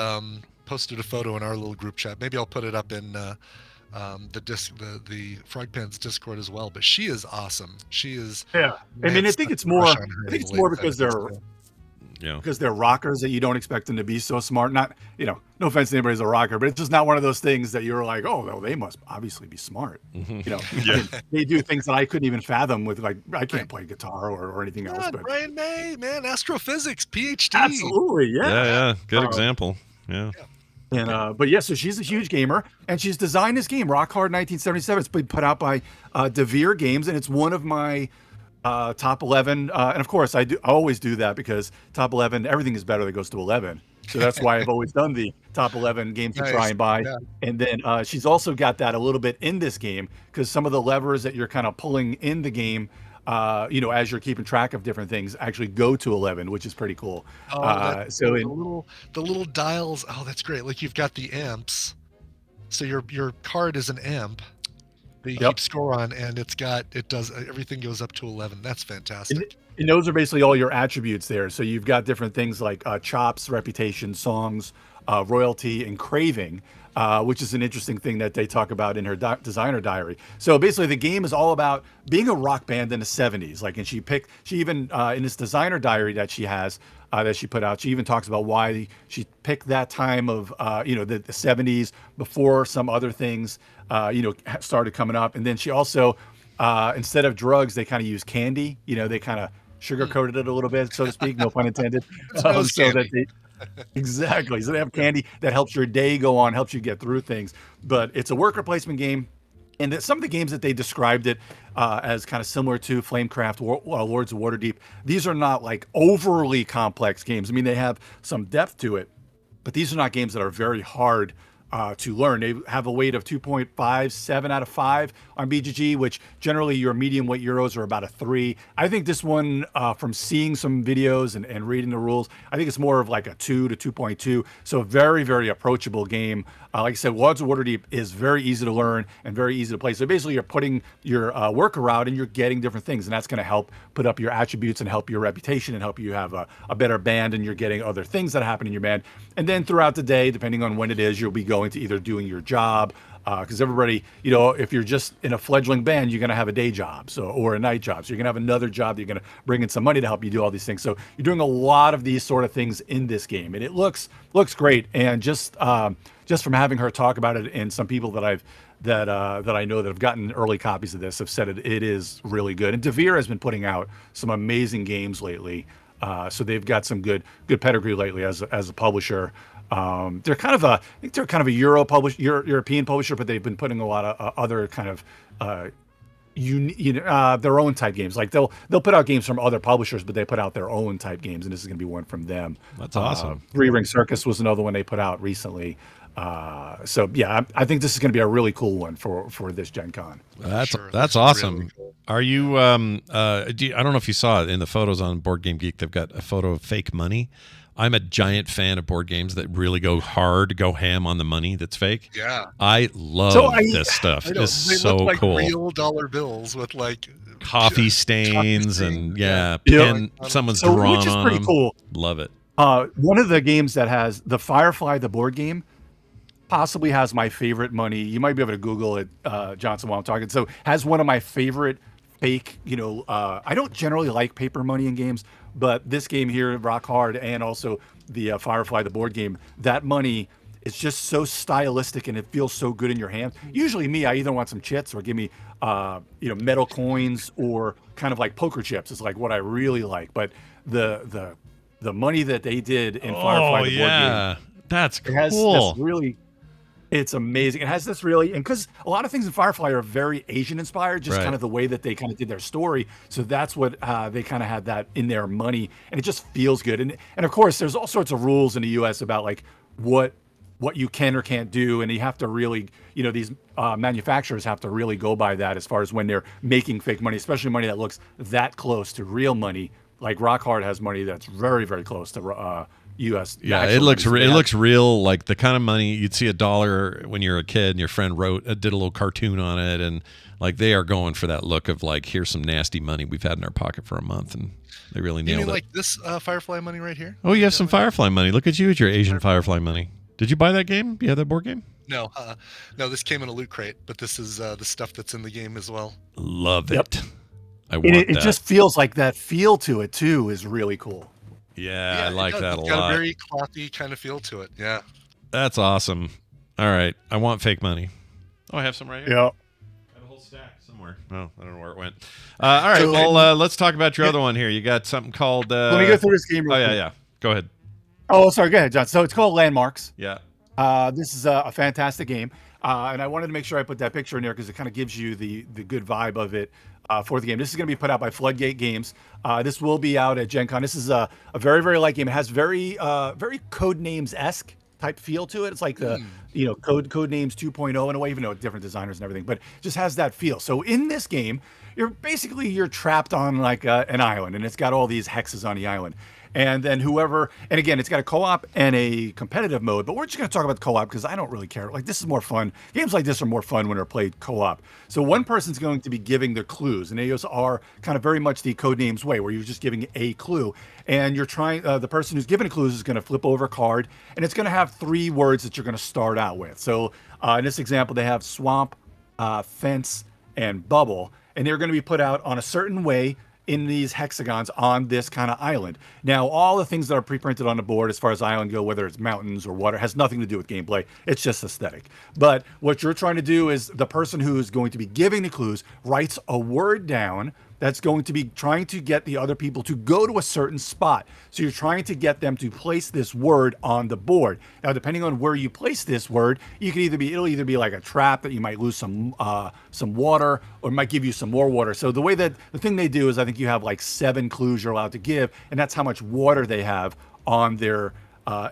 posted a photo in our little group chat. Maybe I'll put it up in the Frog Pants Discord as well. But she is awesome. She is. Yeah, I mean, I think it's more. I think it's more because they're rockers that you don't expect them to be so smart. Not, no offense to anybody who's a rocker, but it's just not one of those things that you're like, oh, well, they must obviously be smart. Yeah. I mean, they do things that I couldn't even fathom with, like, I can't play guitar or anything else. But Brian May, man, astrophysics, PhD. Absolutely, yeah. Yeah. Good example. Yeah. And but yeah, so she's a huge gamer, and she's designed this game, Rock Hard 1977. It's been put out by DeVere Games, and it's one of my top 11. And of course, I always do that because top 11, everything is better that goes to 11. So that's why I've always done the top 11 games to try and buy. Yeah. And then she's also got that a little bit in this game because some of the levers that you're kind of pulling in the game, as you're keeping track of different things, actually go to 11, which is pretty cool. So the little dials. Oh, that's great. Like you've got the amps. So your card is an amp that you keep score on, and it does everything goes up to 11. That's fantastic. And those are basically all your attributes there. So you've got different things like chops, reputation, songs, royalty, and craving, which is an interesting thing that they talk about in her designer diary. So basically, the game is all about being a rock band in the 70s. Like, and she even in this designer diary that she has that she put out, she even talks about why she picked that time of the 70s before some other things started coming up. And then she also instead of drugs, they kind of use candy. They kind of sugar-coated it a little bit, so to speak, no pun intended. Exactly. So they have candy that helps your day go on, helps you get through things. But it's a worker placement game. And some of the games that they described it as kind of similar to Flamecraft, Lords of Waterdeep, these are not like overly complex games. I mean, they have some depth to it, but these are not games that are very hard to learn. They have a weight of 2.57 out of 5 on BGG, which generally your medium weight Euros are about a 3. I think this one, from seeing some videos and reading the rules, I think it's more of like a 2 to 2.2. So a very, very approachable game. Like I said, Lords of Waterdeep is very easy to learn and very easy to play. So basically you're putting your worker out and you're getting different things, and that's going to help put up your attributes and help your reputation and help you have a better band, and you're getting other things that happen in your band. And then throughout the day, depending on when it is, you'll be going to either doing your job, because everybody, if you're just in a fledgling band, you're going to have a day job, or a night job. So you're going to have another job that you're going to bring in some money to help you do all these things. So you're doing a lot of these sort of things in this game, and it looks great. And just from having her talk about it, and some people that I know that have gotten early copies of this have said it is really good. And DeVere has been putting out some amazing games lately. So they've got some good pedigree lately as a publisher. They're kind of a European publisher, but they've been putting a lot of other kind of their own type games. Like they'll put out games from other publishers, but they put out their own type games, and this is going to be one from them. That's awesome. Three Ring Circus was another one they put out recently. So yeah, I think this is going to be a really cool one for this Gen Con. That's awesome. Really cool. Are you? I don't know if you saw it in the photos on Board Game Geek. They've got a photo of fake money. I'm a giant fan of board games that really go hard, go ham on the money that's fake. Yeah, I love this stuff. It's so look like cool. Real dollar bills with like coffee stains and someone's drawn on them. Which is pretty cool. Love it. One of the games that has the Firefly, the board game, possibly has my favorite money. You might be able to Google it, Johnson, while I'm talking. So has one of my favorite fake, I don't generally like paper money in games, but this game here, Rock Hard, and also the Firefly, the board game, that money is just so stylistic and it feels so good in your hand. Usually me, I either want some chits or give me, metal coins or kind of like poker chips is like what I really like. But the money that they did in Firefly, the board game, that's cool. It has this really. It's amazing. It has this really, and because a lot of things in Firefly are very Asian inspired, just kind of the way that they kind of did their story. So that's what they kind of had that in their money, and it just feels good. And of course, there's all sorts of rules in the U.S. about like what you can or can't do, and you have to really, these manufacturers have to really go by that as far as when they're making fake money, especially money that looks that close to real money. Like Rock Hard has money that's very, very close to U.S. Yeah, it looks real, like the kind of money you'd see $1 when you're a kid and your friend did a little cartoon on it, and like they are going for that look of like, here's some nasty money we've had in our pocket for a month, and they really nailed it. Like this Firefly money right here? Oh, you have some Firefly money. Look at you with your Asian Firefly money. Did you buy that game? You had that board game? No, no, this came in a loot crate, but this is the stuff that's in the game as well. Love Yep. it. I want And that. it just feels like that feel to it too is really cool. Yeah, I like that a It's got lot. a very clothy kind of feel to it. Yeah. That's awesome. All right, I want fake money. Oh, I have some right here. Yeah. I have a whole stack somewhere. Oh, I don't know where it went. All right, So- well, let's talk about your other one here. You got something called... Let me go through this game real Oh, yeah, quick. yeah. Go ahead. Oh, sorry. Go ahead, John. So it's called Landmarks. Yeah. This is a fantastic game. And I wanted to make sure I put that picture in there because it kind of gives you the good vibe of it for the game. This is going to be put out by Floodgate Games. This will be out at Gen Con. This is a very, very light game. It has very Codenames-esque type feel to it. It's like the Codenames 2.0 in a way, even though it's different designers and everything, but it just has that feel. So in this game, you're trapped on like an island, and it's got all these hexes on the island. And then and again, it's got a co-op and a competitive mode, but we're just going to talk about the co-op because I don't really care. Like, this is more fun. Games like this are more fun when they're played co-op. So one person's going to be giving the clues, and those are kind of very much the Codenames way, where you're just giving a clue. And you're trying, the person who's giving the clues is going to flip over a card, and it's going to have 3 words that you're going to start out with. So in this example, they have swamp, fence, and bubble, and they're going to be put out on a certain way in these hexagons on this kind of island. Now, all the things that are pre-printed on the board as far as island go, whether it's mountains or water, has nothing to do with gameplay. It's just aesthetic. But what you're trying to do is the person who is going to be giving the clues writes a word down that's going to be trying to get the other people to go to a certain spot. So you're trying to get them to place this word on the board. Now, depending on where you place this word, it'll either be like a trap that you might lose some water, or it might give you some more water. So the thing they do is, I think you have like 7 clues you're allowed to give, and that's how much water they have on their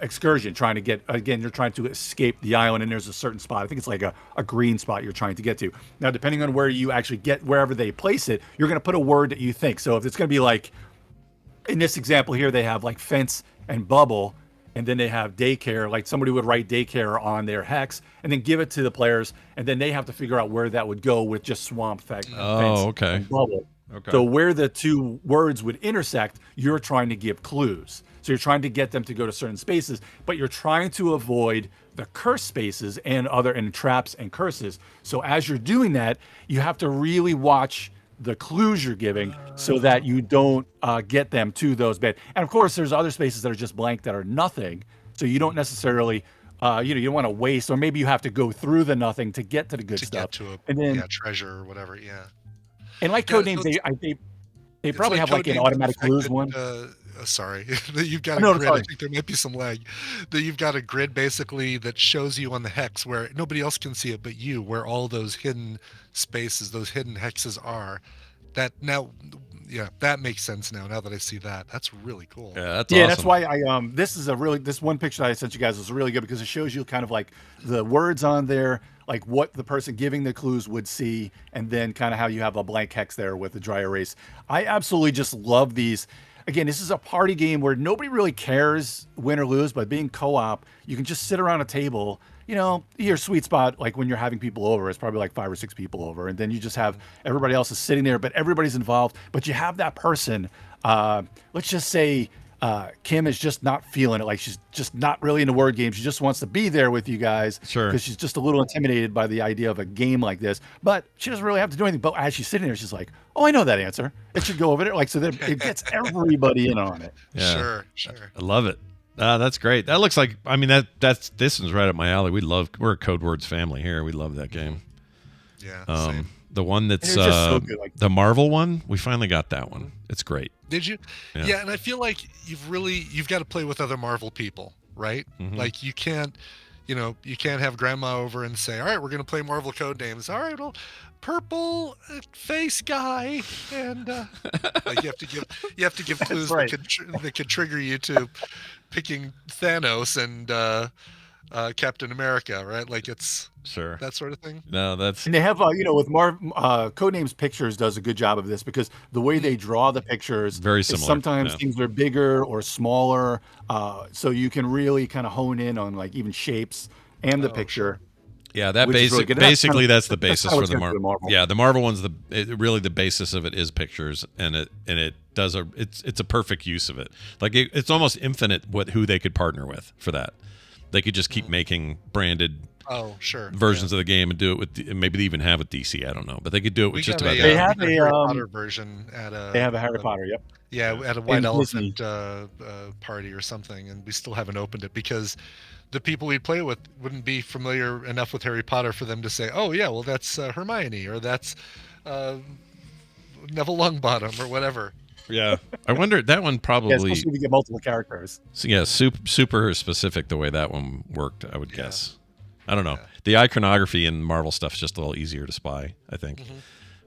excursion, you're trying to escape the island, and there's a certain spot. I think it's like a green spot you're trying to get to. Now, depending on where you actually get, wherever they place it, you're going to put a word that you think. So if it's going to be like, in this example here, they have like fence and bubble, and then they have daycare, like somebody would write daycare on their hex and then give it to the players, and then they have to figure out where that would go with just swamp, fence, okay. and bubble. Okay. So where the 2 words would intersect, you're trying to give clues. So you're trying to get them to go to certain spaces, but you're trying to avoid the curse spaces and traps and curses. So as you're doing that, you have to really watch the clues you're giving so that you don't get them to those bad. And of course, there's other spaces that are just blank that are nothing. So you don't necessarily, you don't want to waste, or maybe you have to go through the nothing to get to the good stuff. To get to and then treasure or whatever. Yeah. And like Codenames, they probably have like an automatic clues one. Sorry, that you've got a grid. I think there might be some lag. That you've got a grid basically that shows you on the hex where nobody else can see it but you, where all those hidden spaces, those hidden hexes are. That makes sense now. Now that I see that, that's really cool. Yeah, that's awesome. That's why this one picture that I sent you guys was really good because it shows you kind of like the words on there, like what the person giving the clues would see, and then kind of how you have a blank hex there with the dry erase. I absolutely just love these. Again, this is a party game where nobody really cares win or lose, but being co-op, you can just sit around a table. Your sweet spot, like when you're having people over, it's probably like 5 or 6 people over, and then you just have everybody else is sitting there, but everybody's involved. But you have that person, let's just say Kim is just not feeling it. Like, she's just not really into word games. She just wants to be there with you guys. Sure. Because she's just a little intimidated by the idea of a game like this. But she doesn't really have to do anything. But as she's sitting there, she's like, oh, I know that answer. It should go over there. Like, so that it gets everybody in on it. Yeah. Sure. I love it. That's great. That looks like, this one's right up my alley. We're a Code Words family here. We love that game. Yeah. Same. The one that's so good, the Marvel one, we finally got that one. It's great. Did you? Yeah, and I feel like you've got to play with other Marvel people, right? Mm-hmm. Like you can't have grandma over and say, all right, we're going to play Marvel Codenames. All right, well, purple face guy, and like you have to give clues right. that could trigger you to picking Thanos and Captain America, right? Like it's Sure. that sort of thing. No, that's... And they have, with Codenames Pictures does a good job of this because the way they draw the pictures, very similar. Sometimes things are bigger or smaller, so you can really kind of hone in on like even shapes and the picture. Yeah, that basically that's the basis for the Marvel. Yeah, the Marvel one's really the basis of it is pictures, and it does it's a perfect use of it. Like it's almost infinite who they could partner with for that. They could just keep making branded Oh, sure. versions of the game and do it with maybe they even have a DC. I don't know, but they could do it with just about. They have a Harry Potter version at a. They have a Harry Potter. Yep. Yeah, at a White Disney. Elephant party or something, and we still haven't opened it because the people we'd play with wouldn't be familiar enough with Harry Potter for them to say, "Oh yeah, well that's Hermione or that's Neville Longbottom or whatever." Yeah, I wonder that one probably. Yeah, especially if you get multiple characters. So yeah, super specific the way that one worked. I would guess. I don't know. The iconography in Marvel stuff is just a little easier to spy, I think,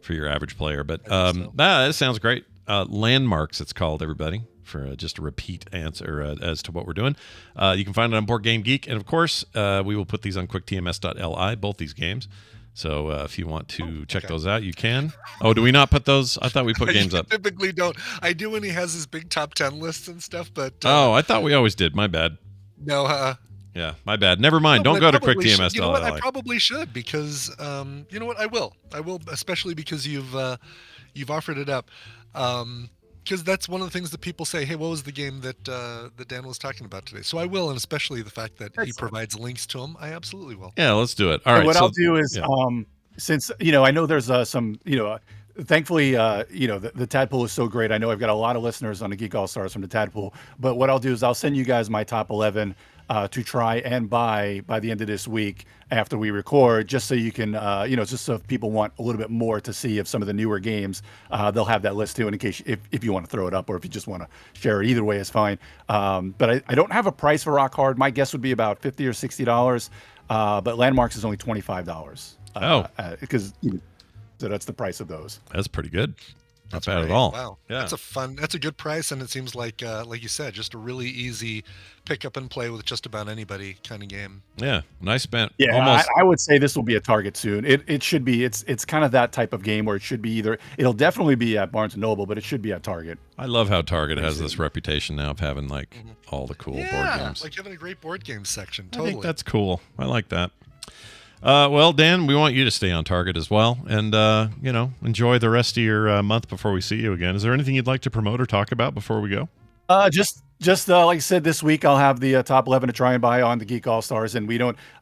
for your average player. But that sounds great. Landmarks, it's called, everybody, for just a repeat answer as to what we're doing. You can find it on Board Game Geek. And, of course, we will put these on quicktms.li, both these games. So if you want to check those out, you can. Oh, do we not put those? I thought we put games up. Typically don't. I do when he has his big top 10 lists and stuff, but... I thought we always did. My bad. No, yeah, my bad. Never mind. Don't go to quicktms.li. You know what? I probably should because, you know what? I will, especially because you've offered it up. Because that's one of the things that people say, hey, what was the game that Dan was talking about today? So I will, and especially the fact that he provides links to them, I absolutely will. Yeah, let's do it. All right. What I'll do is, since, I know there's some, thankfully, the Tadpool is so great. I know I've got a lot of listeners on the Geek All Stars from the Tadpool, but what I'll do is I'll send you guys my top 11 to try and buy by the end of this week after we record, just so you can, just so if people want a little bit more to see of some of the newer games, they'll have that list too, in case if you want to throw it up or if you just want to share it. Either way is fine. But I don't have a price for Rock Hard. My guess would be about $50 or $60, but Landmarks is only $25. Because so that's the price of those. That's pretty good. Not bad at all. Wow. Yeah. That's a good price, and it seems like you said, just a really easy pick up and play with just about anybody kind of game. Yeah, nice spent. Yeah, almost. I would say this will be a Target soon. It should be. It's kind of that type of game where it should be it'll definitely be at Barnes & Noble, but it should be at Target. I love how Target has this reputation now of having all the cool board games. Like having a great board games section. I Totally. think that's cool. I like that. Well, Dan, we want you to stay on Target as well, and enjoy the rest of your month before we see you again. Is there anything you'd like to promote or talk about before we go? Just like I said, this week I'll have the top 11 to try and buy on the Geek All Stars, and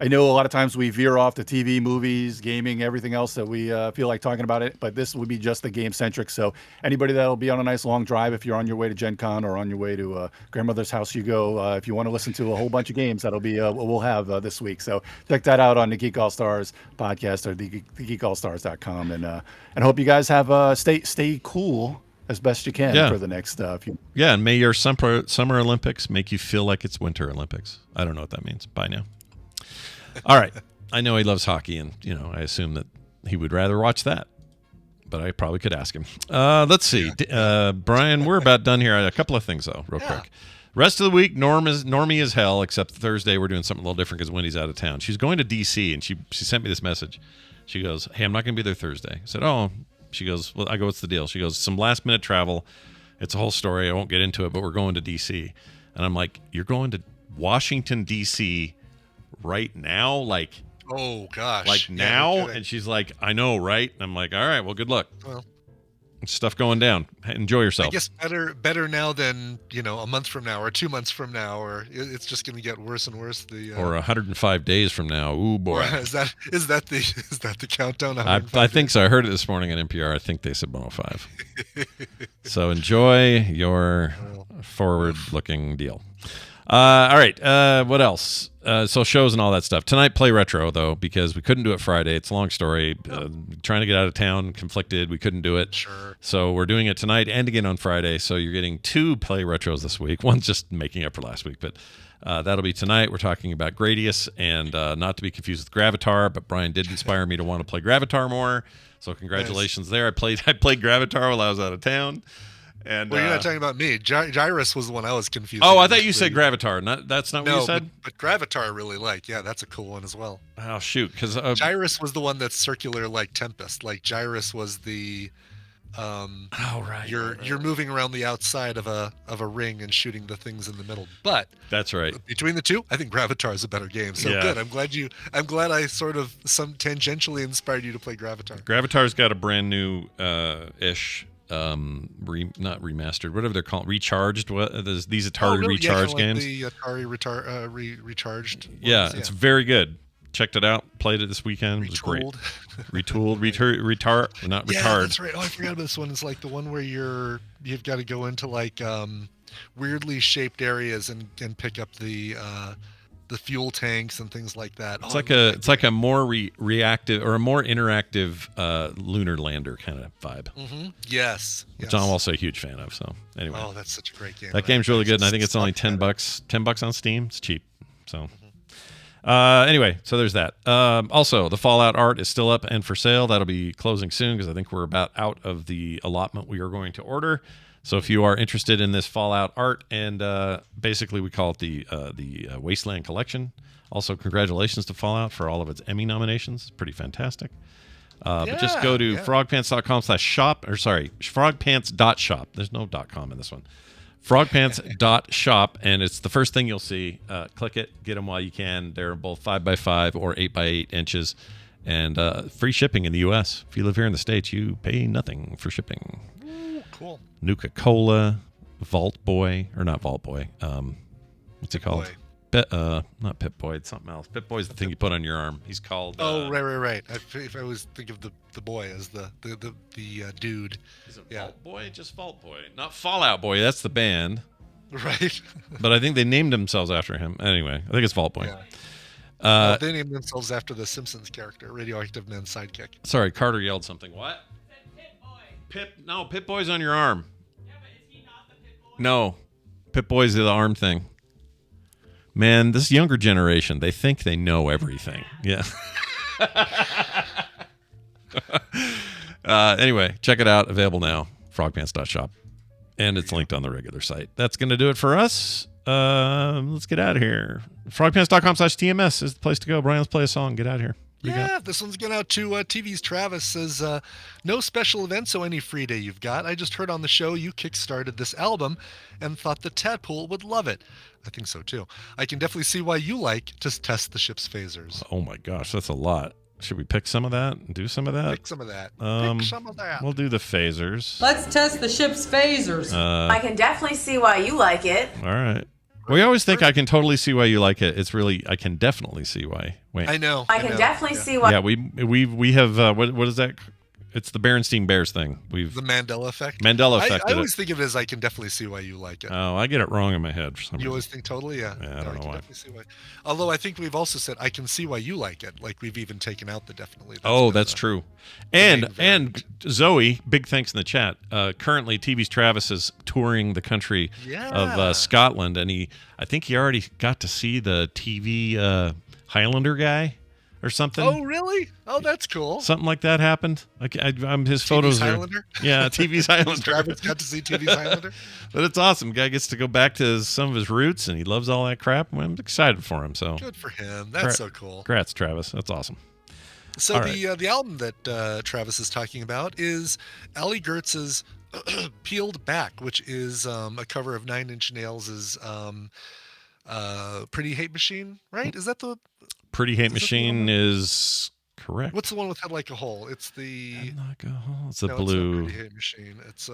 I know a lot of times we veer off to TV, movies, gaming, everything else that we feel like talking about it, but this would be just the game centric. So anybody that'll be on a nice long drive, if you're on your way to Gen Con or on your way to grandmother's house, if you want to listen to a whole bunch of games, that'll be what we'll have this week. So check that out on the Geek All Stars podcast or the geekallstars.com, and hope you guys have stay cool as best you can for the next few. Yeah, and may your summer Olympics make you feel like it's Winter Olympics. I don't know what that means. Bye now. All right. I know he loves hockey, and I assume that he would rather watch that. But I probably could ask him. Let's see. Brian, we're about done here. A couple of things, though, real quick. Rest of the week, normie as hell, except Thursday we're doing something a little different because Wendy's out of town. She's going to D.C., and she sent me this message. She goes, hey, I'm not going to be there Thursday. I said, oh. She goes, well, I go, what's the deal? She goes, some last minute travel. It's a whole story. I won't get into it, but we're going to D.C. And I'm like, you're going to Washington, D.C. right now? Like, oh, gosh. Like now? And she's like, I know, right? And I'm like, all right, well, good luck. Well, stuff going down. Enjoy yourself. I guess better now than a month from now or 2 months from now, or it's just going to get worse and worse. Or 105 days from now. Ooh boy. Is that the countdown? I think so. I heard it this morning on NPR. I think they said 105. So enjoy your forward-looking deal. All right. What else? So shows and all that stuff. Tonight, play retro, though, because we couldn't do it Friday. It's a long story. Trying to get out of town, conflicted. We couldn't do it. Sure. So we're doing it tonight and again on Friday. So you're getting 2 play retros this week. One's just making up for last week, but that'll be tonight. We're talking about Gradius and not to be confused with Gravatar, but Brian did inspire me to want to play Gravatar more. So congratulations there. I played Gravatar while I was out of town. And, well, you're not talking about me. Gyrus was the one I was confused. Oh, I thought you said Gravatar. That's not what you said? But Gravatar I really like. Yeah, that's a cool one as well. Oh, shoot. Because Gyrus was the one that's circular like Tempest. Like Gyrus was the... right. You're moving around the outside of a ring and shooting the things in the middle. But that's right. Between the two, I think Gravatar is a better game. So good. I'm glad I sort of tangentially inspired you to play Gravatar. Gravatar's got a brand new ish not remastered, whatever they're called, recharged. These Atari really? recharged Like games. the Atari recharged. Yeah, it's very good. Checked it out. Played it this weekend. It was great. Retooled. Not Yeah, retard. that's right. Oh, I forgot about this one. It's like the one where you've got to go into like weirdly shaped areas and pick up the fuel tanks and things like that. It's like a more reactive or a more interactive lunar lander kind of vibe. Mm-hmm. Yes. Which I'm also a huge fan of. So anyway. Oh, that's such a great game. That game's really good, and I think it's only $10. $10 on Steam. It's cheap. So. Anyway, so there's that. Also, the Fallout art is still up and for sale. That'll be closing soon because I think we're about out of the allotment we are going to order. So if you are interested in this Fallout art, and basically we call it the Wasteland Collection. Also, congratulations to Fallout for all of its Emmy nominations. It's pretty fantastic. But just go to frogpants.com/shop, or sorry, frogpants.shop. There's no .com in this one. Frogpants.shop, and it's the first thing you'll see. Click it, get them while you can. They're both 5x5 or 8x8 inches, and free shipping in the U.S. If you live here in the States, you pay nothing for shipping. Ooh, cool. Nuka-Cola, Vault Boy, or not Vault Boy. What's he called? Not Pip Boy. It's something else. Pip Boy's the thing you put on your arm. He's called. Right. If I always think of the boy as the dude. Is it Vault Boy? Just Vault Boy, not Fallout Boy. That's the band. Right. But I think they named themselves after him. Anyway, I think it's Vault Boy. Yeah. They named themselves after the Simpsons character, Radioactive Man's sidekick. Sorry, Carter yelled something. What? Pip Boy's on your arm. Yeah, but is he not the Pip Boy? No, Pip Boy's the arm thing. Man, this younger generation, they think they know everything. Yeah. Anyway, check it out. Available now. Frogpants.shop. And it's linked on the regular site. That's going to do it for us. Let's get out of here. Frogpants.com/TMS is the place to go. Brian, let's play a song. Get out of here. Yeah, this one's going out to TV's Travis. Says, no special event, so any free day you've got. I just heard on the show you kickstarted this album and thought the Tadpole would love it. I think so, too. I can definitely see why you like to test the ship's phasers. Oh, my gosh. That's a lot. Should we pick some of that and do some of that? Pick some of that. We'll do the phasers. Let's test the ship's phasers. I can definitely see why you like it. All right. We always think I can totally see why you like it. It's really I can definitely see why. Wait. I know. I can definitely see why. Yeah, we have what is that? It's the Berenstein Bears thing. The Mandela effect. Mandela effect. I always think of it as I can definitely see why you like it. Oh, I get it wrong in my head for some reason. You always think totally, yeah. Yeah, I don't know why. Definitely see why. Although I think we've also said I can see why you like it. Like we've even taken out the definitely. That's true. And Zoe, big thanks in the chat. Currently, TV's Travis is touring the country of Scotland, and I think he already got to see the TV Highlander guy. Or something. Oh, really? Oh, that's cool. Something like that happened. His photos are. Highlander? Yeah, TV's Highlander. Travis got to see TV's Highlander. But it's awesome. Guy gets to go back to some of his roots, and he loves all that crap. I'm excited for him. So good for him. That's so cool. Congrats, Travis. That's awesome. So the album that Travis is talking about is Ali Gertz's Peeled Back, which is a cover of Nine Inch Nails' Pretty Hate Machine, right? Is that the Pretty Hate Machine is correct. What's the one with Head Like a Hole? It's the Head Like a Hole. It's the blue. It's not Pretty Hate Machine. It's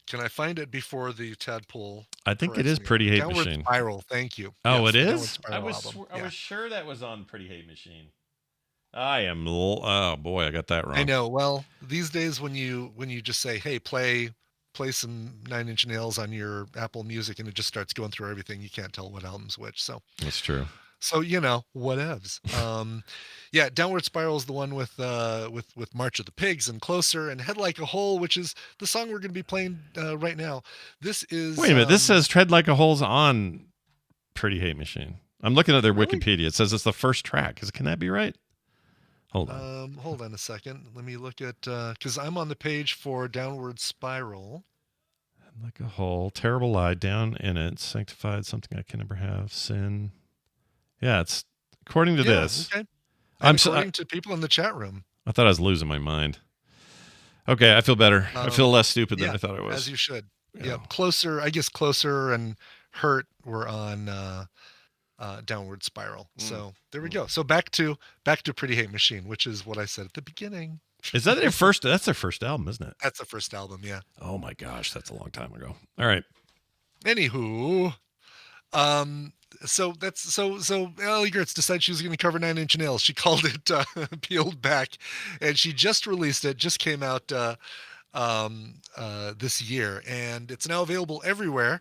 Can I find it before the Tadpole? I think it is Pretty Hate Downward Machine. Spiral. Thank you. Oh, it is. I was sure that was on Pretty Hate Machine. I am. Oh boy, I got that wrong. I know. Well, these days when you just say, "Hey, play some Nine Inch Nails on your Apple Music," and it just starts going through everything, you can't tell what album's which. So that's true. So whatevs. Yeah, Downward Spiral is the one with March of the Pigs and Closer, and Head Like a Hole, which is the song we're going to be playing right now. This is. Wait a minute. This says Tread Like a Hole's on Pretty Hate Machine. I'm looking at their Wikipedia. It says it's the first track. Can that be right? Hold on. Hold on a second. Let me look at because I'm on the page for Downward Spiral. Head Like a Hole, Terrible Lie, Down in It, Sanctified, Something I Can Never Have, Sin. Yeah, it's according to this. Okay. According to people in the chat room. I thought I was losing my mind. Okay, I feel better. I feel less stupid than I thought I was. As you should. Yeah. Closer. I guess Closer and Hurt were on Downward Spiral. So there we go. So back to Pretty Hate Machine, which is what I said at the beginning. Is that their first? That's their first album, isn't it? That's the first album, yeah. Oh my gosh, that's a long time ago. All right. Anywho, so Ellie Gertz decided she was going to cover Nine Inch Nails. She called it Peeled Back, and she just released it. Just came out this year, and it's now available everywhere.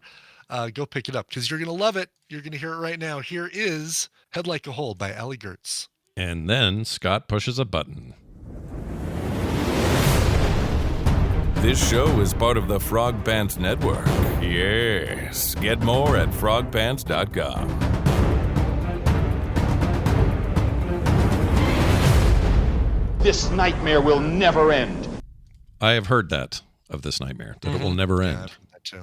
Go pick it up because you're going to love it. You're going to hear it right now. Here is Head Like a Hole by Allie Gertz. And then Scott pushes a button. This show is part of the Frog Pants Network. Yes. Get more at frogpants.com. This nightmare will never end. I have heard that of this nightmare, that it will never end. Yeah,